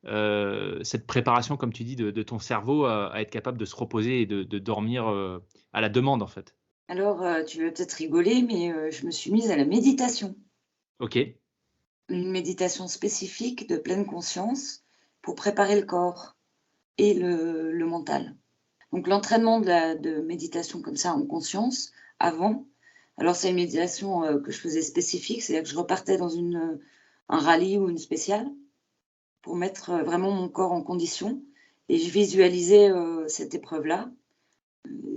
cette préparation, comme tu dis, de ton cerveau à être capable de se reposer et de dormir, à la demande, en fait? Alors, tu vas peut-être rigoler, mais je me suis mise à la méditation. OK, Une méditation spécifique de pleine conscience pour préparer le corps et le mental. Donc l'entraînement de méditation comme ça en conscience, avant, alors c'est une méditation que je faisais spécifique, c'est-à-dire que je repartais dans un rallye ou une spéciale pour mettre vraiment mon corps en condition et je visualisais cette épreuve-là,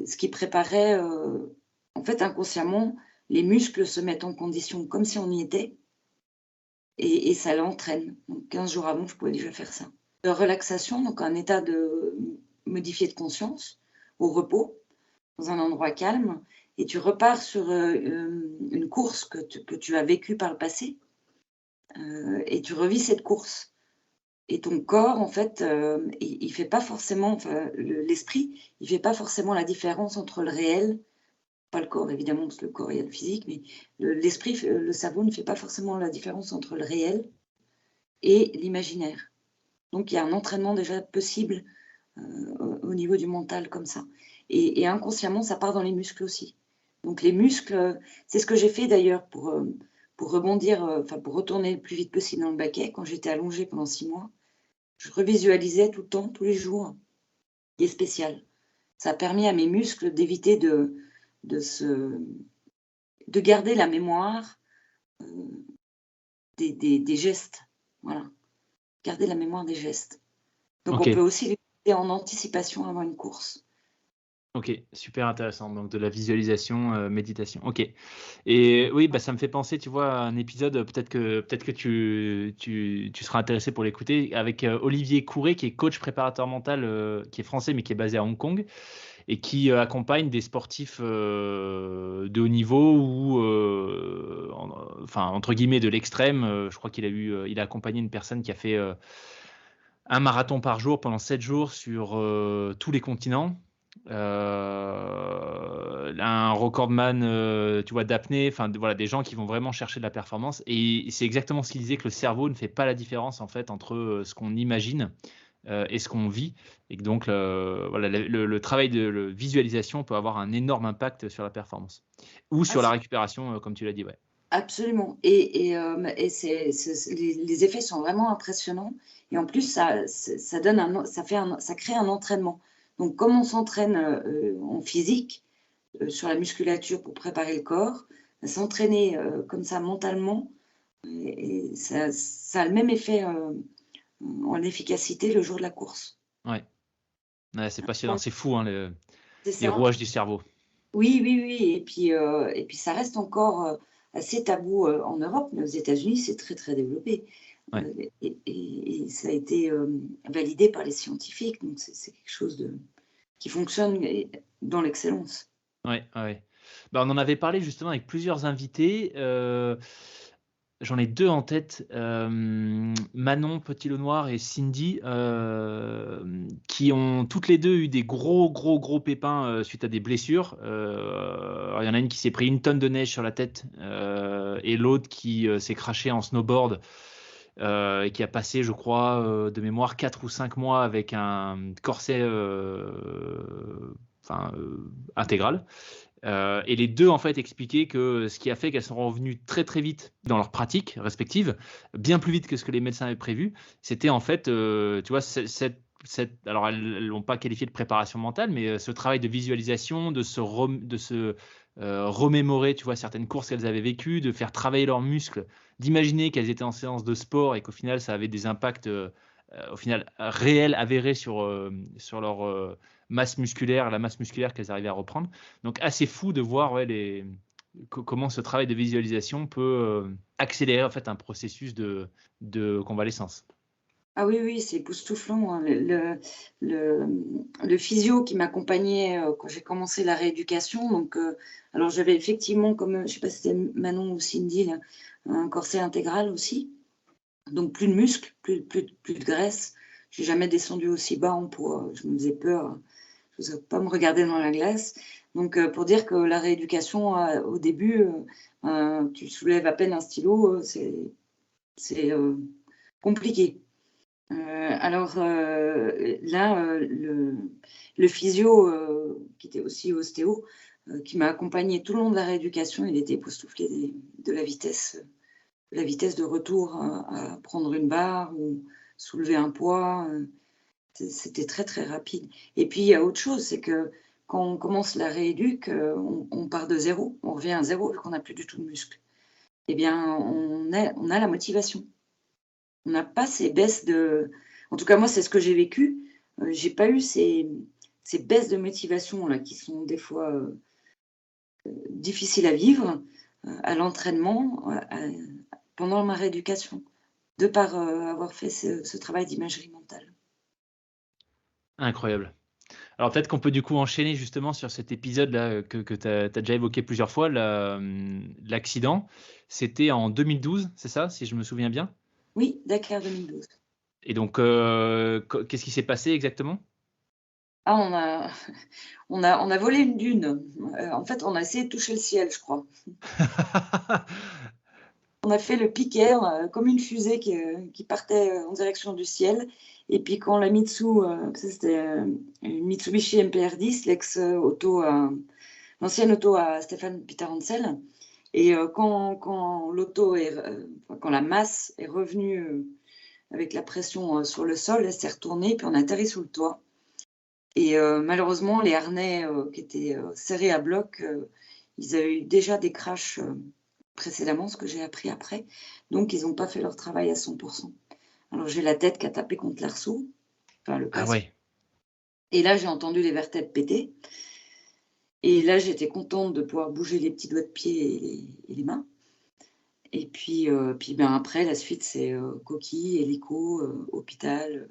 ce qui préparait, en fait inconsciemment, les muscles se mettent en condition comme si on y était et ça l'entraîne. Donc 15 jours avant, je pouvais déjà faire ça. De relaxation, donc un état de modifié de conscience, au repos, dans un endroit calme et tu repars sur, une course que tu as vécue par le passé, et tu revis cette course et ton corps en fait, il fait pas forcément enfin l'esprit, il fait pas forcément la différence entre le réel, pas le corps évidemment parce que le corps il y a le physique, mais l'esprit le cerveau ne fait pas forcément la différence entre le réel et l'imaginaire. Donc il y a un entraînement déjà possible, au niveau du mental comme ça et inconsciemment ça part dans les muscles aussi. Donc les muscles, c'est ce que j'ai fait d'ailleurs pour rebondir, pour retourner le plus vite possible dans le baquet. Quand j'étais allongée pendant 6 mois, je revisualisais tout le temps, tous les jours, des spéciales. Ça a permis à mes muscles d'éviter de se de garder la mémoire, des gestes, voilà, garder la mémoire des gestes. Donc on peut OK. aussi l'utiliser en anticipation avant une course. OK, super intéressant, donc de la visualisation, méditation. OK et oui, ça me fait penser, tu vois, à un épisode, peut-être que tu seras intéressé pour l'écouter avec, Olivier Courret qui est coach préparateur mental, qui est français mais qui est basé à Hong Kong et qui, accompagne des sportifs, de haut niveau ou, enfin, entre guillemets «de l'extrême». Je crois il a accompagné une personne qui a fait, 1 marathon par jour pendant 7 jours sur, tous les continents. Un recordman, tu vois, d'apnée, enfin, voilà, des gens qui vont vraiment chercher de la performance et c'est exactement ce qu'il disait, que le cerveau ne fait pas la différence, en fait, entre, ce qu'on imagine, et ce qu'on vit et que donc voilà, le travail de visualisation peut avoir un énorme impact sur la performance ou Ah sur la récupération, comme tu l'as dit, ouais. absolument et c'est les effets sont vraiment impressionnants et en plus ça donne ça crée un entraînement. Donc comme on s'entraîne, en physique, sur la musculature pour préparer le corps, s'entraîner, comme ça mentalement et ça a le même effet, en efficacité le jour de la course. Ouais, ouais, c'est passionnant, Ouais. c'est fou, hein, C'est les ça. rouages du cerveau. Oui, oui, oui et puis ça reste encore, assez tabou, en Europe, mais aux États-Unis, c'est très, très développé, Ouais. et ça a été, validé par les scientifiques, donc c'est quelque chose qui fonctionne et dans l'excellence. Ouais, ouais, ouais. On en avait parlé justement avec plusieurs invités, J'en ai 2 en tête, Manon Petit-Le-Noir et Cindy, qui ont toutes les 2 eu des gros pépins, suite à des blessures. Alors il y en a une qui s'est pris 1 tonne de neige sur la tête, et l'autre qui, s'est crashée en snowboard, et qui a passé, je crois, de mémoire 4 ou 5 mois avec un corset, intégral. Et les 2 en fait expliquaient que ce qui a fait qu'elles sont revenues très vite dans leurs pratiques respectives, bien plus vite que ce que les médecins avaient prévu, c'était en fait, tu vois, alors elles l'ont pas qualifié de préparation mentale, mais ce travail de visualisation, de se remémorer, tu vois, certaines courses qu'elles avaient vécues, de faire travailler leurs muscles, d'imaginer qu'elles étaient en séance de sport et qu'au final ça avait des impacts, au final réels, avérés sur leur masse musculaire, la masse musculaire qu'elles arrivaient à reprendre. Donc assez fou de voir comment ce travail de visualisation peut accélérer en fait un processus de convalescence. Ah oui, oui, c'est époustouflant, hein. Le physio qui m'accompagnait quand j'ai commencé la rééducation, donc, alors j'avais effectivement, comme je ne sais pas si c'était Manon ou Cindy, là, un corset intégral aussi, donc plus de muscles, plus de graisse. J'ai jamais descendu aussi bas en poids, je me faisais peur, je n'osais pas me regarder dans la glace. Donc, pour dire que la rééducation, au début, tu soulèves à peine un stylo, c'est compliqué. Alors, là, le physio, qui était aussi ostéo, qui m'a accompagnée tout le long de la rééducation, il était époustouflé de la vitesse de retour à prendre une barre ou soulever un poids. C'était très rapide. Et puis, il y a autre chose, c'est que quand on commence la rééduc, on part de zéro, on revient à zéro vu qu'on n'a plus du tout de muscles. Eh bien, on a la motivation. On n'a pas ces baisses de... En tout cas, moi, c'est ce que j'ai vécu. J'ai pas eu ces baisses de motivation là, qui sont des fois difficiles à vivre à l'entraînement pendant ma rééducation, de par avoir fait ce travail d'imagerie mentale. Incroyable. Alors peut-être qu'on peut du coup enchaîner justement sur cet épisode-là que tu as déjà évoqué plusieurs fois, l'accident. C'était en 2012, c'est ça, si je me souviens bien? Oui, Dakar 2012. Et donc, qu'est-ce qui s'est passé exactement? Ah, on a volé une dune. En fait, on a essayé de toucher le ciel, je crois. On a fait le piquet, comme une fusée qui partait en direction du ciel. Et puis quand la Mitsu, c'était une Mitsubishi MPR10, l'ancienne auto à Stéphane Peter Hansel. Et quand quand la masse est revenue avec la pression sur le sol, elle s'est retournée, puis on a atterri sous le toit. Et malheureusement, les harnais qui étaient serrés à bloc, ils avaient eu déjà des crashs précédemment, ce que j'ai appris après. Donc, ils n'ont pas fait leur travail à 100%. Alors, j'ai la tête qui a tapé contre l'arceau, enfin le Ah casque. ouais. Et là, j'ai entendu les vertèbres péter. Et là, j'étais contente de pouvoir bouger les petits doigts de pied et les mains. Et puis ben, après, la suite, c'est coquille, hélico, hôpital.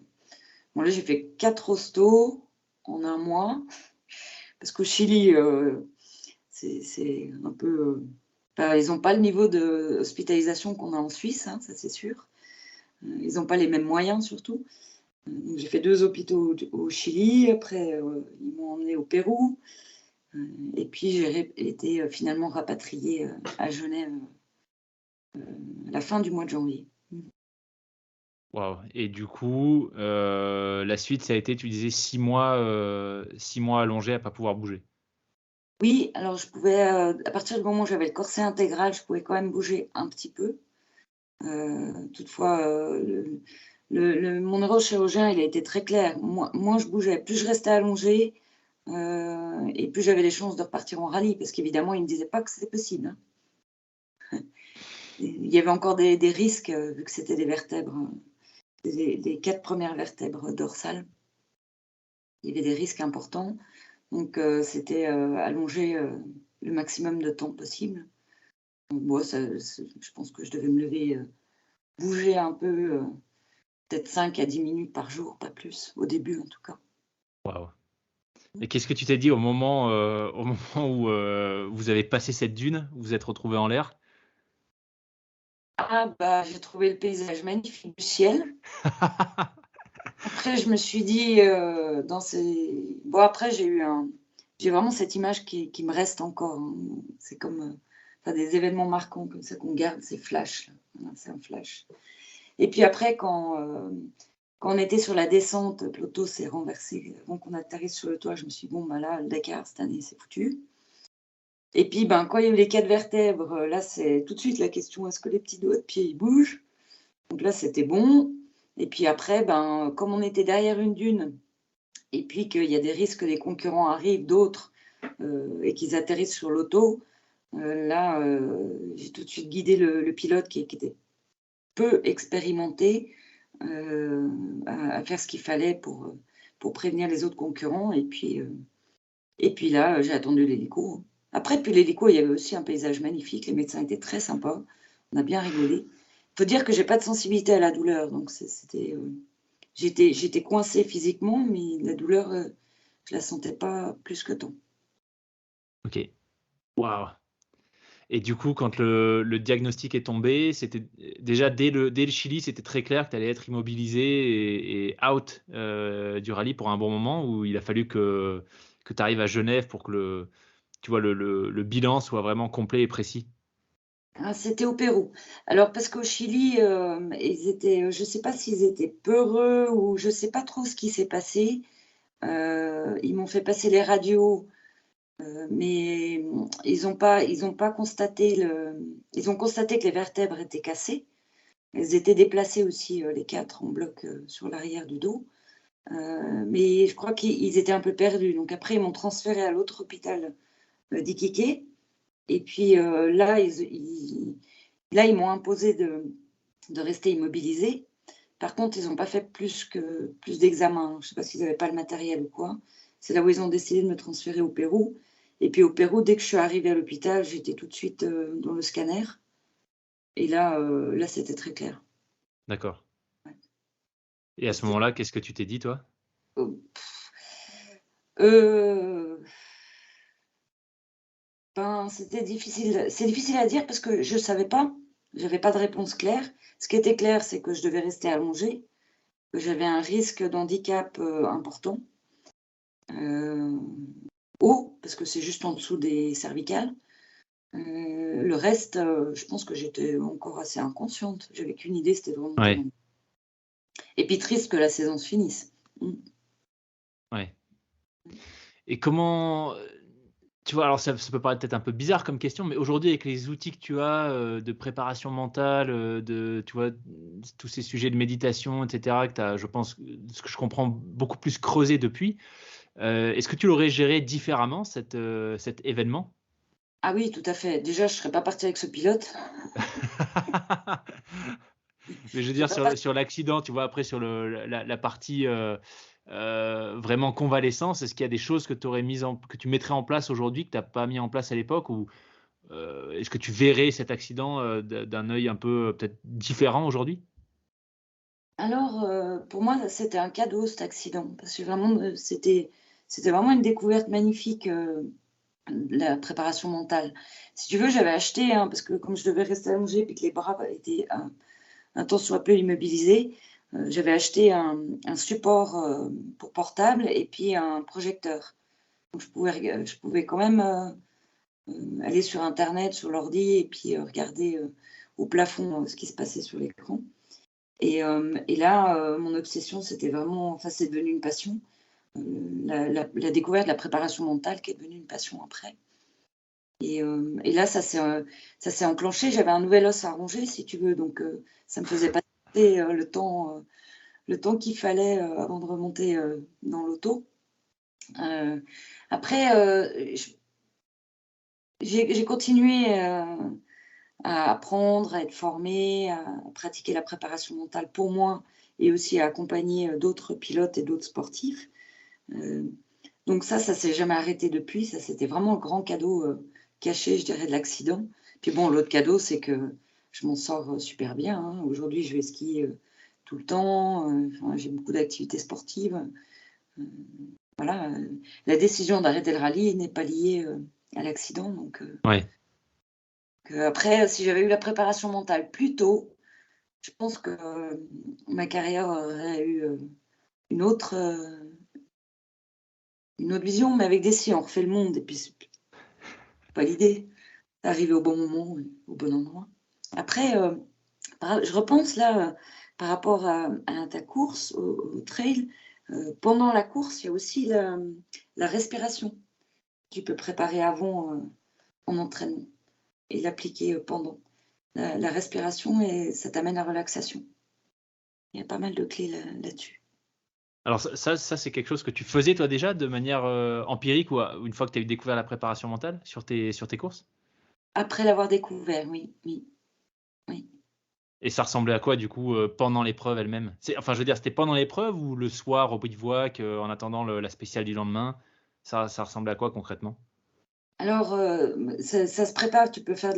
Bon, là, j'ai fait 4 hostos en un mois. Parce qu'au Chili, c'est un peu... ils n'ont pas le niveau d'hospitalisation qu'on a en Suisse, hein, ça c'est sûr. Ils n'ont pas les mêmes moyens surtout. Donc, j'ai fait 2 hôpitaux au Chili, après ils m'ont emmené au Pérou, et puis j'ai été finalement rapatriée à Genève à la fin du mois de janvier. Waouh. Et du coup, la suite, ça a été, tu disais, 6 mois allongés à pas pouvoir bouger. Oui, alors je pouvais, à partir du moment où j'avais le corset intégral, je pouvais quand même bouger un petit peu. Toutefois, mon neurochirurgien, il a été très clair. Moins je bougeais, plus je restais allongée, et plus j'avais les chances de repartir en rallye, parce qu'évidemment, il ne me disait pas que c'était possible, hein. Il y avait encore des risques, vu que c'était des vertèbres, les 4 premières vertèbres dorsales. Il y avait des risques importants. Donc, c'était allonger le maximum de temps possible. Donc, moi, je pense que je devais me lever, bouger un peu, peut-être 5 à 10 minutes par jour, pas plus, au début en tout cas. Waouh. Et qu'est-ce que tu t'es dit au moment où vous avez passé cette dune, vous vous êtes retrouvé en l'air? Ah bah, j'ai trouvé le paysage magnifique du ciel. Après, je me suis dit, bon, après, j'ai vraiment cette image qui me reste encore, hein. C'est comme, enfin, des événements marquants comme ça qu'on garde, ces flashs là. Voilà, c'est un flash. Et puis après, quand on était sur la descente, l'auto s'est renversée avant qu'on atterrisse sur le toit. Je me suis dit: «Bon, bah, là, le Dakar, cette année, c'est foutu». Et puis, ben, quand il y a eu les 4 vertèbres, là, c'est tout de suite la question: «Est-ce que les petits doigts de pied, ils bougent?» Donc là, c'était bon. Et puis après, ben, comme on était derrière une dune et puis qu'il y a des risques que les concurrents arrivent, d'autres, et qu'ils atterrissent sur l'auto, là, j'ai tout de suite guidé le pilote qui était peu expérimenté, à faire ce qu'il fallait pour prévenir les autres concurrents. Et puis là, j'ai attendu l'hélico. Après, puis l'hélico, il y avait aussi un paysage magnifique. Les médecins étaient très sympas. On a bien rigolé. Faut dire que j'ai pas de sensibilité à la douleur, donc c'était, j'étais coincée physiquement, mais la douleur, je la sentais pas plus que tant. OK. Waouh! Et du coup, quand le diagnostic est tombé, c'était déjà dès le Chili, c'était très clair que tu allais être immobilisé et out, du rallye pour un bon moment, ou il a fallu que tu arrives à Genève pour que tu vois, le bilan soit vraiment complet et précis? Ah, c'était au Pérou. Alors parce qu'au Chili, ils étaient, je sais pas s'ils étaient peureux ou je sais pas trop ce qui s'est passé. Ils m'ont fait passer les radios, mais ils ont pas constaté ils ont constaté que les vertèbres étaient cassées. Elles étaient déplacées aussi, les 4 en bloc, sur l'arrière du dos. Mais je crois qu'ils étaient un peu perdus. Donc après, ils m'ont transférée à l'autre hôpital, d'Iquique. Et puis, là, ils m'ont imposé de rester immobilisée. Par contre, ils n'ont pas fait plus d'examens. Je ne sais pas s'ils n'avaient pas le matériel ou quoi. C'est là où ils ont décidé de me transférer au Pérou. Et puis au Pérou, dès que je suis arrivée à l'hôpital, j'étais tout de suite, dans le scanner. Et là, c'était très clair. D'accord. Ouais. Et à ce C'était moment-là, qu'est-ce que tu t'es dit, toi? oh, heu, ben, c'est difficile à dire parce que je ne savais pas. J'avais pas de réponse claire. Ce qui était clair, c'est que je devais rester allongée, que j'avais un risque d'handicap, important, heu, haut, parce que c'est juste en dessous des cervicales. Le reste, je pense que j'étais encore assez inconsciente. J'avais qu'une idée, c'était de remonter Ouais, mon et puis triste que la saison se finisse. Mmh. ouais. Et comment, tu vois, alors ça peut paraître peut-être un peu bizarre comme question, mais aujourd'hui avec les outils que tu as, de préparation mentale, tu vois, tous ces sujets de méditation et cetera que tu as, je pense, ce que je comprends, beaucoup plus creusé depuis, est-ce que tu l'aurais géré différemment cet événement? Ah oui, tout à fait. Déjà, je serais pas partie avec ce pilote. Mais je veux Je serais dire pas sur partie. sur l'accident, tu vois, après sur la partie, vraiment convalescence, est-ce qu'il y a des choses que tu mettrais en place aujourd'hui que tu as pas mis en place à l'époque? Ou, est-ce que tu verrais cet accident, d'un œil un peu, peut-être différent aujourd'hui? Alors, pour moi, c'était un cadeau cet accident parce que vraiment, c'était vraiment une découverte magnifique, la préparation mentale. Si tu veux, j'avais acheté, hein, parce que comme je devais rester allongée puis que les bras étaient un tant soit peu immobilisés, j'avais acheté un support, pour portable et puis un projecteur. Donc je pouvais quand même, aller sur internet, sur l'ordi et puis, regarder, au plafond, ce qui se passait sur l'écran. Et là, mon obsession, c'était vraiment, enfin, c'est devenu une passion, la découverte de la préparation mentale qui est devenue une passion après. Et là, ça s'est enclenché. J'avais un nouvel os à ronger, si tu veux, donc ça me faisait passer, le temps qu'il fallait, avant de remonter, dans l'auto. Heu, Après, j'ai continué, à apprendre, à être formée, à pratiquer la préparation mentale pour moi et aussi à accompagner, d'autres pilotes et d'autres sportifs. Heu, donc ça s'est jamais arrêté depuis. Ça, c'était vraiment le grand cadeau, caché, je dirais, de l'accident. Puis bon, l'autre cadeau, c'est que je m'en sors, super bien, hein. Aujourd'hui, je vais skier, tout le temps, enfin, j'ai beaucoup d'activités sportives. Heu, voilà, la décision d'arrêter le rallye n'est pas liée, à l'accident, donc Ouais. Après, si j'avais eu la préparation mentale plus tôt, je pense que ma carrière aurait eu une autre vision, mais avec des si, on refait le monde et puis c'est pas l'idée. Arriver au bon moment, au bon endroit. Après, je repense là, par rapport à ta course, au trail, pendant la course, il y a aussi la respiration. Tu peux préparer avant, en entraînement et l'appliquer, pendant. La respiration et ça t'amène à la relaxation. Il y a pas mal de clés là-dessus. Alors ça, c'est quelque chose que tu faisais toi déjà de manière empirique ou une fois que tu as eu découvert la préparation mentale sur tes courses? Après l'avoir découvert, oui, oui, oui. Et ça ressemblait à quoi du coup pendant l'épreuve elle-même? Enfin, je veux dire, c'était pendant l'épreuve ou le soir au bivouac en attendant la spéciale du lendemain? Ça ressemblait à quoi concrètement? Alors, ça se prépare, tu peux faire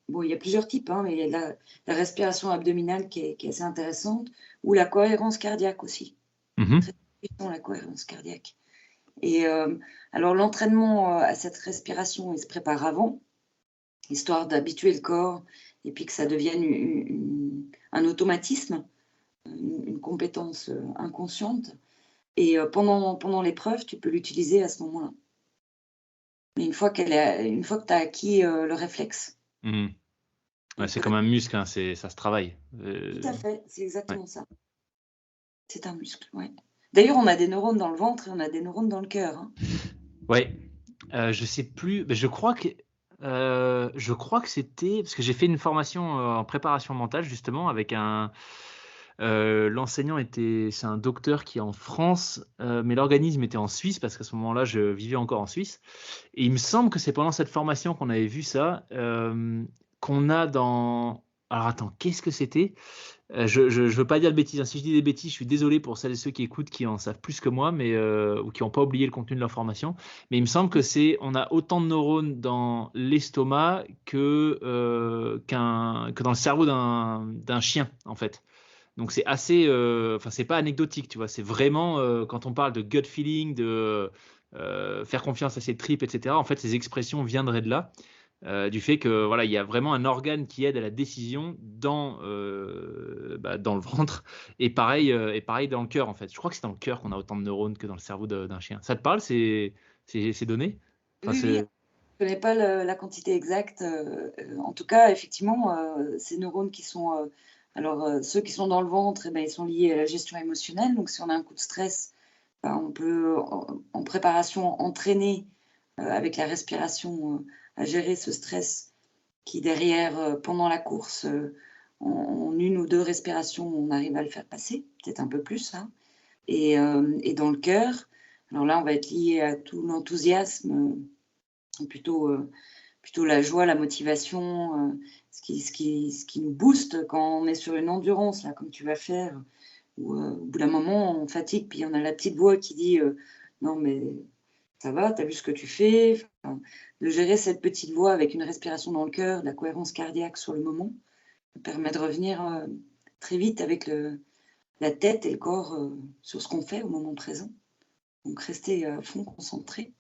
bon, il y a plusieurs types, hein, mais il y a la respiration abdominale qui est assez intéressante ou la cohérence cardiaque aussi. Mmh. Très puissant la cohérence cardiaque et alors l'entraînement, à cette respiration, il se prépare avant, histoire d'habituer le corps et puis que ça devienne un automatisme, une compétence, inconsciente et pendant l'épreuve, tu peux l'utiliser à ce moment-là. Mais une fois que tu as acquis, le réflexe. Mmh. Ouais, Et c'est que comme un muscle, hein, ça se travaille. tout à fait, c'est Ouais. exactement ça. C'est un muscle, ouais. D'ailleurs, on a des neurones dans le ventre et on a des neurones dans le cœur, hein. Ouais, je sais plus, mais je crois que c'était parce que j'ai fait une formation, en préparation mentale justement avec l'enseignant c'est un docteur qui est en France, mais l'organisme était en Suisse parce qu'à ce moment-là, je vivais encore en Suisse et il me semble que c'est pendant cette formation qu'on avait vu ça, qu'on a dans alors attends, qu'est-ce que c'était? Je veux pas dire de bêtises, hein. Si je dis des bêtises, je suis désolé pour celles et ceux qui écoutent, qui en savent plus que moi, mais ou qui ont pas oublié le contenu de leur formation. Mais il me semble que on a autant de neurones dans l'estomac que dans le cerveau d'un chien, en fait. Donc c'est assez, enfin c'est pas anecdotique, tu vois? C'est vraiment, quand on parle de gut feeling, faire confiance à ses tripes et cetera, en fait, ces expressions viendraient de là. Du fait que voilà, il y a vraiment un organe qui aide à la décision dans le ventre et pareil dans le cœur, en fait. Je crois que c'est dans le cœur qu'on a autant de neurones que dans le cerveau d'un chien. Ça te parle ces données? Enfin, Oui, oui, je connais pas la quantité exacte, en tout cas, effectivement, ces neurones qui sont, alors, ceux qui sont dans le ventre et ben, ils sont liés à la gestion émotionnelle. Donc si on a un coup de stress, ben, on peut en préparation entraîner, avec la respiration, à gérer ce stress qui derrière, pendant la course, en 1 ou 2 respirations, on arrive à le faire passer, peut-être un peu plus, hein et dans le cœur, alors là, on va être lié à tout l'enthousiasme, plutôt la joie, la motivation, ce qui nous booste quand on est sur une endurance, là, comme tu vas faire, où, au bout d'un moment, on fatigue, puis on a la petite voix qui dit, «Non mais ça va, tu as vu ce que tu fais?» Enfin, de gérer cette petite voix avec une respiration dans le cœur, de la cohérence cardiaque sur le moment, ça permet de revenir, très vite avec la tête et le corps, sur ce qu'on fait au moment présent. Donc rester à fond concentré.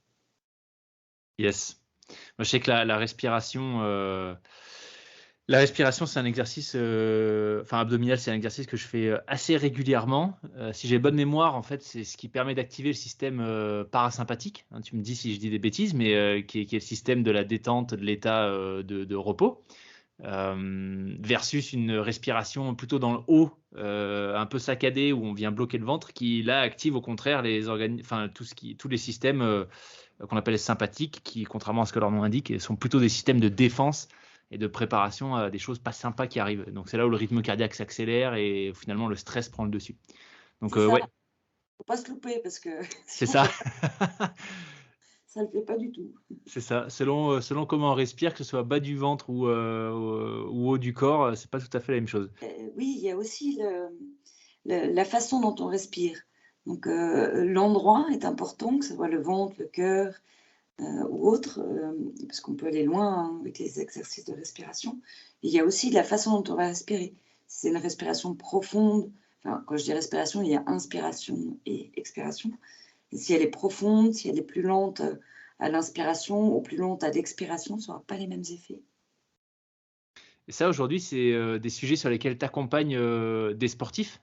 yes. Moi, je sais que la respiration, c'est un exercice, enfin abdominal, c'est un exercice que je fais, assez régulièrement. Si j'ai bonne mémoire, en fait, c'est ce qui permet d'activer le système, parasympathique, hein. Tu me dis si je dis des bêtises, mais qui est le système de la détente, de l'état, de repos. Versus une respiration plutôt dans le haut, un peu saccadée où on vient bloquer le ventre qui là active au contraire enfin tous les systèmes, qu'on appelle sympathiques qui, contrairement à ce que leur nom indique, sont plutôt des systèmes de défense et de préparation à des choses pas sympas qui arrivent. Donc c'est là où le rythme cardiaque s'accélère et finalement le stress prend le dessus. Donc C'est ça, ouais, faut pas se louper parce que c'est sinon ça. ça le fait pas du tout. C'est ça. Selon comment on respire, que ce soit bas du ventre ou haut du corps, c'est pas tout à fait la même chose. Oui, il y a aussi la façon dont on respire. Donc l'endroit est important, que ce soit le ventre, le cœur, ou autre, parce qu'on peut aller loin, hein, avec les exercices de respiration. Il y a aussi la façon dont on va respirer. Si c'est une respiration profonde, enfin, quand je dis respiration, il y a inspiration et expiration. Et si elle est profonde, si elle est plus lente, à l'inspiration ou plus lente à l'expiration, ça aura pas les mêmes effets. Et ça, aujourd'hui, c'est des sujets sur lesquels tu accompagnes des sportifs?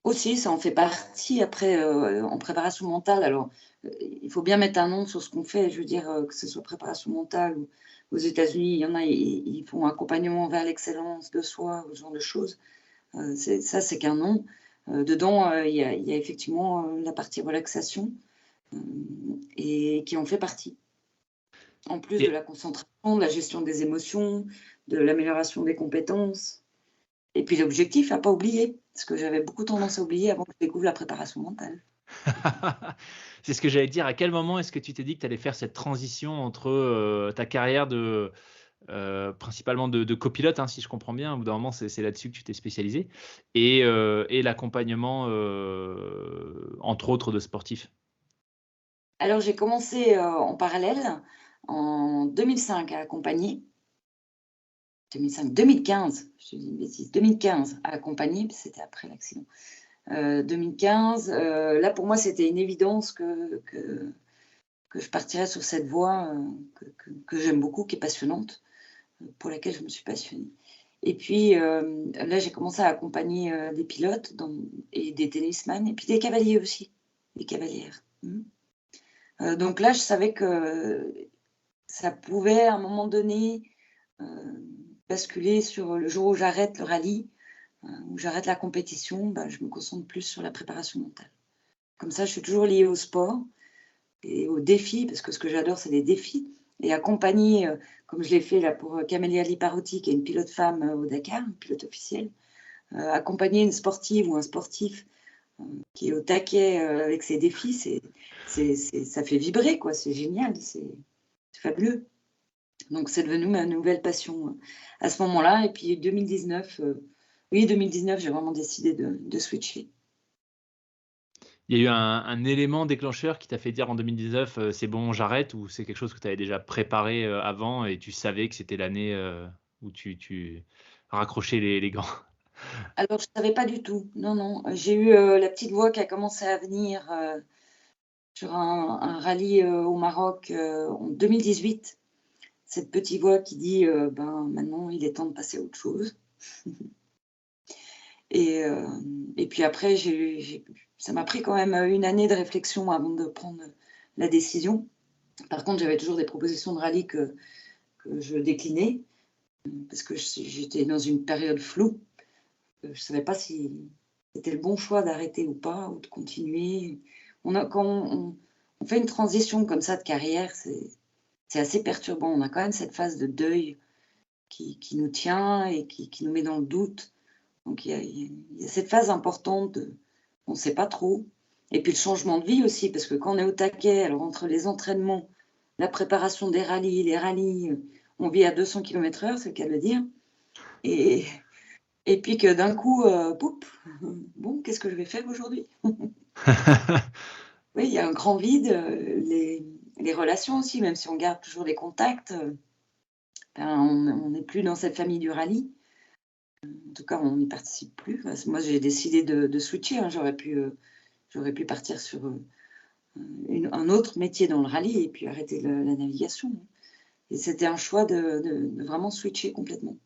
Aussi, ça en fait partie après, en préparation mentale. Alors, il faut bien mettre un nom sur ce qu'on fait. Je veux dire, que ce soit préparation mentale ou aux États-Unis, il y en a, ils font accompagnement vers l'excellence de soi ou ce genre de choses. C'est qu'un nom. Dedans, il y a effectivement, la partie relaxation, et qui en fait partie. En plus de Et la concentration, de la gestion des émotions, de l'amélioration des compétences. Et puis l'objectif à pas oublier, ce que j'avais beaucoup tendance à oublier avant que je découvre la préparation mentale. c'est ce que j'allais te dire. À quel moment est-ce que tu t'es dit que tu allais faire cette transition entre, ta carrière de, principalement de copilote, hein, si je comprends bien? Au bout d'un moment, c'est là-dessus que tu t'es spécialisé et l'accompagnement, entre autres de sportifs? Alors j'ai commencé, en parallèle en 2005 à accompagner. 2005, 2015, je te dis une bêtise, 2015 à accompagner, parce que c'était après l'accident. 2015, là pour moi c'était une évidence que je partirais sur cette voie, que j'aime beaucoup, qui est passionnante, pour laquelle je me suis passionnée. Et puis, là, j'ai commencé à accompagner, des pilotes et des tennisman et puis des cavaliers aussi, des cavalières. Donc là, je savais que ça pouvait, à un moment donné, heu, basculer sur le jour où j'arrête le rallye, où j'arrête la compétition, bah, je me concentre plus sur la préparation mentale. Comme ça, je suis toujours liée au sport et aux défis, parce que ce que j'adore, c'est les défis, et accompagner, comme je l'ai fait là pour, Camélia Liparotti, qui est une pilote femme, au Dakar, une pilote officielle. Accompagner une sportive ou un sportif, qui est au taquet, avec ses défis, ça fait vibrer quoi, c'est génial, c'est fabuleux. Donc c'est devenu ma nouvelle passion, à ce moment-là. Et puis 2019, oui 2019, j'ai vraiment décidé de switcher. Il y a eu un élément déclencheur qui t'a fait dire en 2019, «C'est bon, j'arrête» ou c'est quelque chose que tu avais déjà préparé, avant et tu savais que c'était l'année, où tu raccrochais les gants? Alors je savais pas du tout, non, non, j'ai eu, la petite voix qui a commencé à venir, sur un rallye, au Maroc, en 2018. Cette petite voix qui dit, «Ben, maintenant il est temps de passer à autre chose». Et puis après j'ai ça m'a pris quand même, 1 année de réflexion avant de prendre la décision. Par contre, j'avais toujours des propositions de rallye que je déclinais, parce que j'étais dans une période floue. Je ne savais pas si c'était le bon choix d'arrêter ou pas, ou de continuer. Quand on fait une transition comme ça de carrière, c'est assez perturbant. On a quand même cette phase de deuil qui nous tient et qui nous met dans le doute. Donc il y a cette phase importante de on ne sait pas trop. Et puis le changement de vie aussi, parce que quand on est au taquet, alors entre les entraînements, la préparation des rallyes, les rallyes, on vit à 200 km/h, c'est le cas de le dire. Et, et puis que d'un coup, poup, bon, qu'est-ce que je vais faire aujourd'hui? Oui, il y a un grand vide, les relations aussi, même si on garde toujours les contacts, ben, on n'est plus dans cette famille du rallye. En tout cas, on n'y participe plus. Enfin, moi, j'ai décidé de switcher, hein. J'aurais pu partir sur, un autre métier dans le rallye et puis arrêter la navigation. Et c'était un choix de vraiment switcher complètement.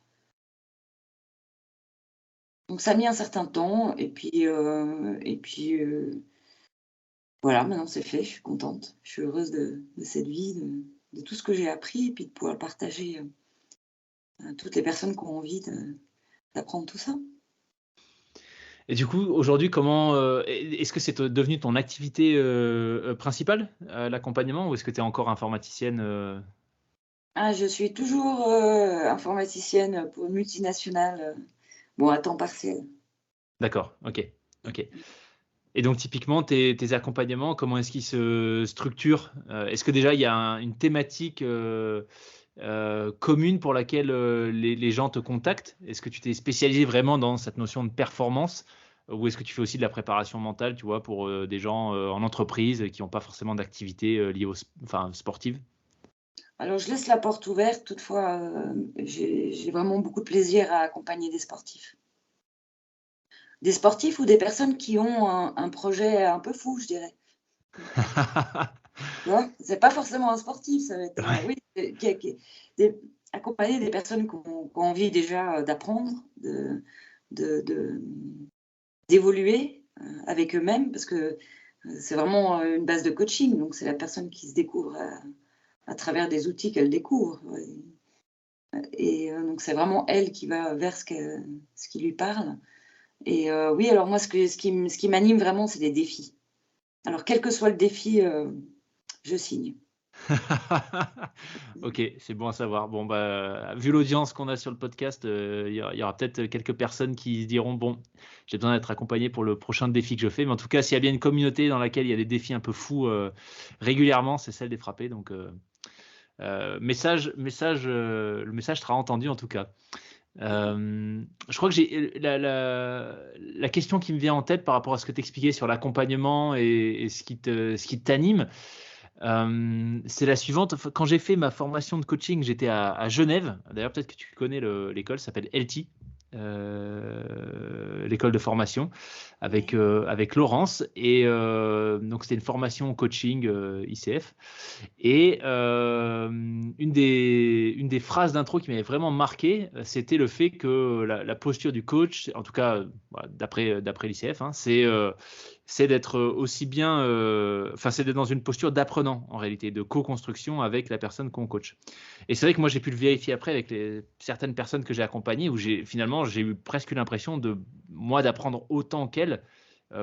Donc ça a mis un certain temps voilà, maintenant c'est fait, je suis contente. Je suis heureuse de cette vie, de tout ce que j'ai appris et puis de pouvoir le partager, à toutes les personnes qui ont envie d'apprendre tout ça. Et du coup, aujourd'hui, comment, est-ce que c'est devenu ton activité, principale, l'accompagnement ou est-ce que tu es encore informaticienne, Ah, je suis toujours, informaticienne pour une multinationale, bon à temps partiel. D'accord, OK, OK. Et donc typiquement tes accompagnements, comment est-ce qu'ils se structurent? Est-ce que déjà il y a une thématique, commune pour laquelle, les gens te contactent? Est-ce que tu t'es spécialisé vraiment dans cette notion de performance? Ou est-ce que tu fais aussi de la préparation mentale, tu vois, pour, des gens, en entreprise qui n'ont pas forcément d'activité, liée enfin sportive? Alors je laisse la porte ouverte, toutefois, j'ai vraiment beaucoup de plaisir à accompagner des sportifs. Des sportifs ou des personnes qui ont un projet un peu fou, je dirais. Tu vois? C'est pas forcément un sportif, ça va être un Ouais. oui, qui des accompagner des personnes qui ont envie déjà d'apprendre, d'évoluer avec eux-mêmes, parce que c'est vraiment une base de coaching. Donc, c'est la personne qui se découvre à travers des outils qu'elle découvre. Et donc, c'est vraiment elle qui va vers ce qui lui parle. Et oui, alors moi, ce qui m'anime vraiment, c'est les défis. Alors, quel que soit le défi, je signe. Ok, c'est bon à savoir. Bon, bah, vu l'audience qu'on a sur le podcast, il y aura peut-être quelques personnes qui se diront, bon, j'ai besoin d'être accompagné pour le prochain défi que je fais. Mais en tout cas, s'il y a bien une communauté dans laquelle il y a des défis un peu fous régulièrement, c'est celle des frappés. Donc, le message sera entendu en tout cas. Je crois que j'ai la question qui me vient en tête par rapport à ce que tu expliquais sur l'accompagnement et ce qui t'anime. C'est la suivante. Quand j'ai fait ma formation de coaching, j'étais à Genève. D'ailleurs, peut-être que tu connais l'école, ça s'appelle LT, l'école de formation, avec Laurence. Et donc, c'était une formation coaching ICF. Et une des phrases d'intro qui m'avait vraiment marqué, c'était le fait que la posture du coach, en tout cas d'après l'ICF, hein, c'est d'être aussi bien, c'est d'être dans une posture d'apprenant en réalité, de co-construction avec la personne qu'on coach. Et c'est vrai que moi j'ai pu le vérifier après avec certaines personnes que j'ai accompagnées où finalement j'ai eu presque l'impression d'apprendre autant qu'elles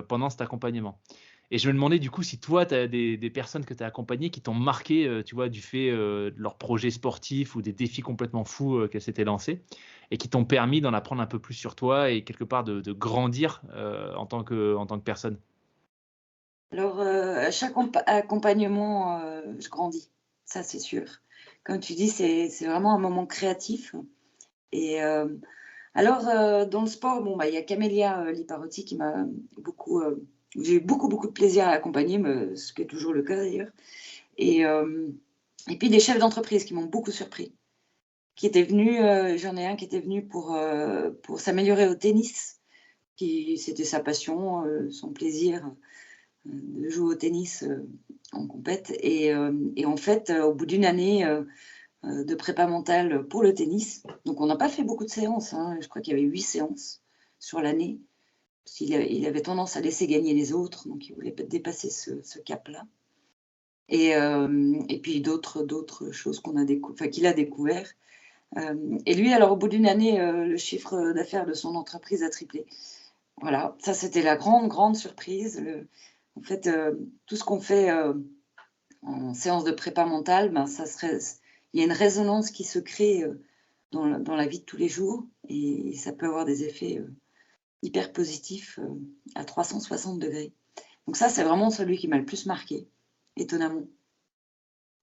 pendant cet accompagnement. Et je me demandais du coup si toi, tu as des personnes que tu as accompagnées qui t'ont marqué, tu vois, du fait de leur projet sportif ou des défis complètement fous qu'elles s'étaient lancées et qui t'ont permis d'en apprendre un peu plus sur toi et quelque part de grandir en tant que personne. Alors, à chaque accompagnement, je grandis, ça c'est sûr. Comme tu dis, c'est vraiment un moment créatif. Et alors, dans le sport, bon, il y a Camélia Liparotti qui m'a beaucoup, j'ai eu beaucoup de plaisir à l'accompagner, ce qui est toujours le cas d'ailleurs. Et puis des chefs d'entreprise qui m'ont beaucoup surpris, qui étaient venus, j'en ai un qui était venu pour s'améliorer au tennis, c'était sa passion, son plaisir de jouer au tennis en compète. Et en fait, au bout d'une année de prépa mentale pour le tennis, donc on n'a pas fait beaucoup de séances, hein, je crois qu'il y avait 8 séances sur l'année, parce qu'il avait tendance à laisser gagner les autres, donc il voulait dépasser ce cap-là. Et puis d'autres choses qu'il a découvert. Et lui, alors au bout d'une année, le chiffre d'affaires de son entreprise a triplé. Voilà, ça c'était la grande surprise. En fait, tout ce qu'on fait en séance de prépa mentale, il y a une résonance qui se crée dans la vie de tous les jours et ça peut avoir des effets hyper positifs à 360 degrés. Donc ça, c'est vraiment celui qui m'a le plus marqué, étonnamment.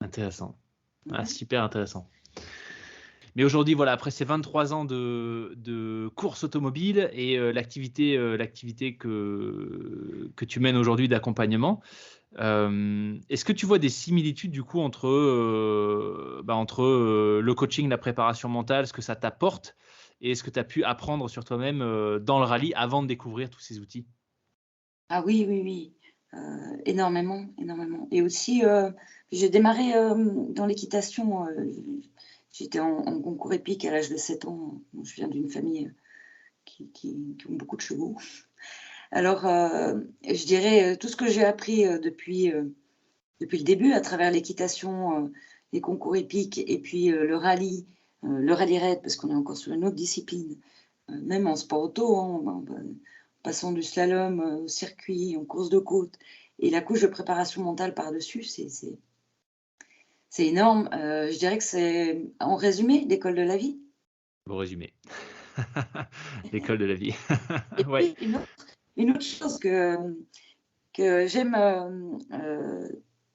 Intéressant. Super intéressant. Mais aujourd'hui, voilà, après ces 23 ans de course automobile et l'activité que tu mènes aujourd'hui d'accompagnement, est-ce que tu vois des similitudes du coup entre le coaching, la préparation mentale, ce que ça t'apporte et ce que tu as pu apprendre sur toi-même dans le rallye avant de découvrir tous ces outils? Ah oui, énormément. Et aussi, j'ai démarré dans l'équitation. J'étais en concours épique à l'âge de 7 ans. Je viens d'une famille qui ont beaucoup de chevaux. Alors, je dirais tout ce que j'ai appris depuis le début à travers l'équitation, les concours épiques et puis le rallye raid, parce qu'on est encore sur une autre discipline, même en sport auto, hein, passant du slalom au circuit, en course de côte, et la couche de préparation mentale par-dessus, c'est énorme. Je dirais que c'est, en résumé, l'école de la vie. Beau résumé. L'école de la vie. Et Ouais. puis, une autre chose que j'aime,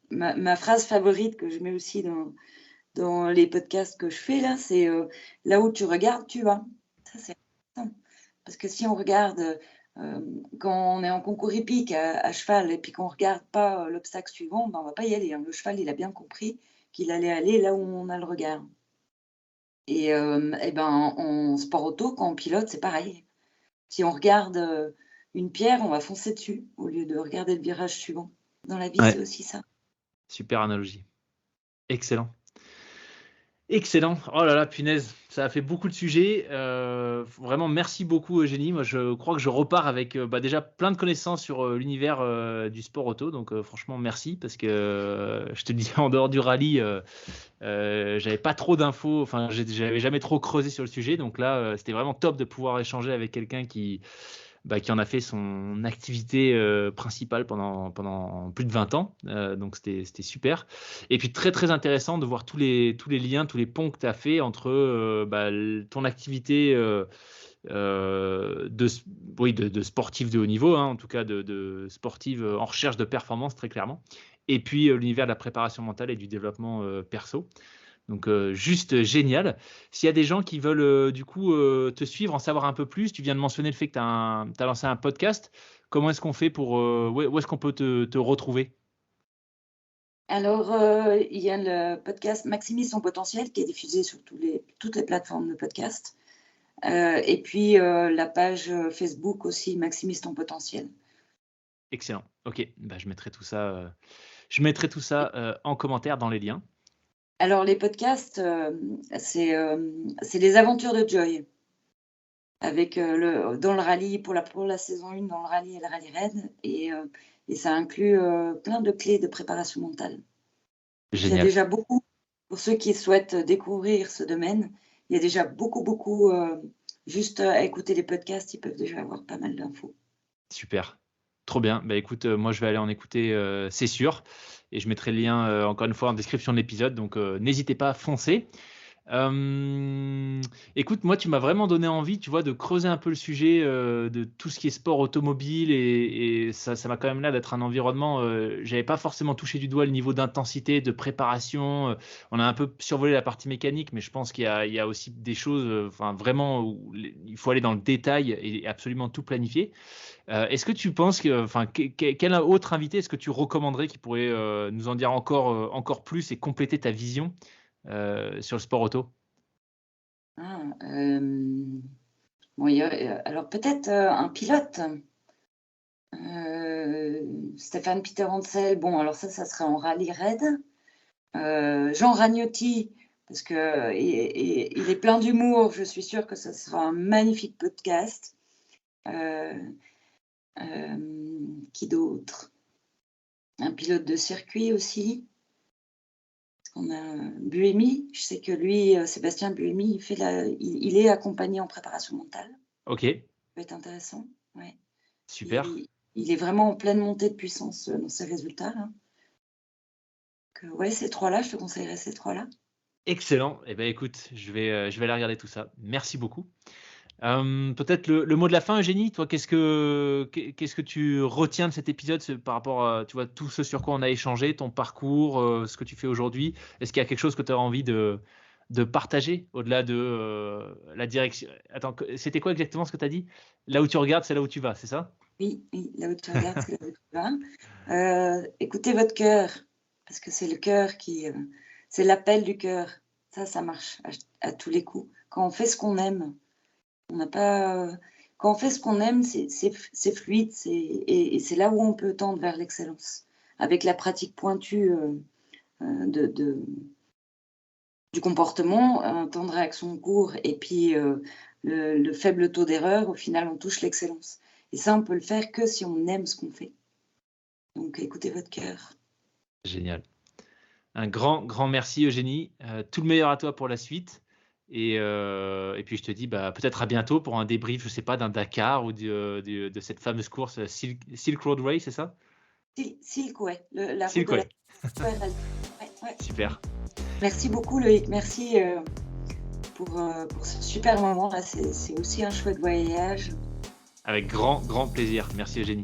ma phrase favorite que je mets aussi dans les podcasts que je fais, là, c'est là où tu regardes, tu vas. Ça, c'est important. Parce que si on regarde, quand on est en concours hippique à cheval et puis qu'on ne regarde pas l'obstacle suivant, ben, on ne va pas y aller, hein. Le cheval, il a bien compris qu'il allait aller là où on a le regard. Et ben, en sport auto, quand on pilote, c'est pareil. Si on regarde une pierre, on va foncer dessus au lieu de regarder le virage suivant. Dans la vie, Ouais. c'est aussi ça. Super analogie. Excellent. Excellent. Oh là là, punaise, ça a fait beaucoup de sujets. Vraiment, merci beaucoup, Eugénie. Moi, je crois que je repars avec déjà plein de connaissances sur l'univers du sport auto. Donc, franchement, merci parce que je te dis, en dehors du rallye, j'avais pas trop d'infos. Enfin, j'avais jamais trop creusé sur le sujet. Donc là, c'était vraiment top de pouvoir échanger avec quelqu'un qui en a fait son activité principale pendant plus de 20 ans. Donc, c'était super. Et puis, très, très intéressant de voir tous les liens, tous les ponts que tu as fait entre ton activité de, de sportif de haut niveau, hein, en tout cas de sportive en recherche de performance, très clairement. Et puis, l'univers de la préparation mentale et du développement perso. Donc, juste génial. S'il y a des gens qui veulent du coup te suivre, en savoir un peu plus, tu viens de mentionner le fait que tu as lancé un podcast. Comment est-ce qu'on fait pour où est-ce qu'on peut te retrouver? Alors, il y a le podcast Maximise son potentiel qui est diffusé sur toutes les plateformes de podcast. Et puis, la page Facebook aussi, Maximise ton potentiel. Excellent. Ok, je mettrai tout ça, en commentaire dans les liens. Alors, les podcasts, c'est les aventures de Joy. Avec dans le rallye, pour la saison 1, dans le rallye et le rallye raid. Et ça inclut plein de clés de préparation mentale. Génial. Il y a déjà beaucoup, pour ceux qui souhaitent découvrir ce domaine, il y a déjà beaucoup, juste à écouter les podcasts, ils peuvent déjà avoir pas mal d'infos. Super. Trop bien. Écoute, moi, je vais aller en écouter, c'est sûr. Et je mettrai le lien, encore une fois, en description de l'épisode. Donc, n'hésitez pas à foncer. Écoute, moi, tu m'as vraiment donné envie, tu vois, de creuser un peu le sujet de tout ce qui est sport automobile et ça m'a quand même l'air d'être un environnement. J'avais pas forcément touché du doigt le niveau d'intensité, de préparation. On a un peu survolé la partie mécanique, mais je pense qu'il y a aussi des choses, vraiment où il faut aller dans le détail et absolument tout planifier. Est-ce que tu penses quel autre invité est-ce que tu recommanderais qui pourrait nous en dire encore plus et compléter ta vision sur le sport auto? Alors peut-être un pilote, Stéphane Peter Hansel. Bon, alors ça serait en rallye raid. Jean Ragnotti, parce que il est plein d'humour. Je suis sûre que ce sera un magnifique podcast. Qui d'autre? Un pilote de circuit aussi. On a Buemi, je sais que lui, Sébastien Buemi, il est accompagné en préparation mentale. Ok. Ça peut être intéressant. Ouais. Super. Il est vraiment en pleine montée de puissance dans ses résultats. Là. Ces trois-là, je te conseillerais ces trois-là. Excellent. Écoute, je vais aller regarder tout ça. Merci beaucoup. Peut-être le mot de la fin, Eugénie, toi, qu'est-ce que tu retiens de cet épisode par rapport à tout ce sur quoi on a échangé, ton parcours, ce que tu fais aujourd'hui? Est-ce qu'il y a quelque chose que tu auras envie de partager au-delà de la direction? Attends, c'était quoi exactement ce que tu as dit? Là où tu regardes, c'est là où tu vas, c'est ça? Oui, là où tu regardes, c'est là où tu vas. Écoutez votre cœur, parce que c'est le cœur c'est l'appel du cœur. Ça marche à tous les coups. Quand on fait ce qu'on aime, quand on fait ce qu'on aime, c'est fluide, et c'est là où on peut tendre vers l'excellence. Avec la pratique pointue du comportement, un temps de réaction court, et puis le faible taux d'erreur, au final, on touche l'excellence. Et ça, on peut le faire que si on aime ce qu'on fait. Donc, écoutez votre cœur. Génial. Un grand merci, Eugénie. Tout le meilleur à toi pour la suite. Et puis je te dis peut-être à bientôt pour un débrief, je sais pas, d'un Dakar ou de cette fameuse course Silk Road Race, c'est ça? Silk, ouais. La route Silk, de ouais. Ouais. Super. Merci beaucoup, Loïc. Merci pour ce super moment. Là, c'est aussi un chouette voyage. Avec grand plaisir. Merci, Eugénie.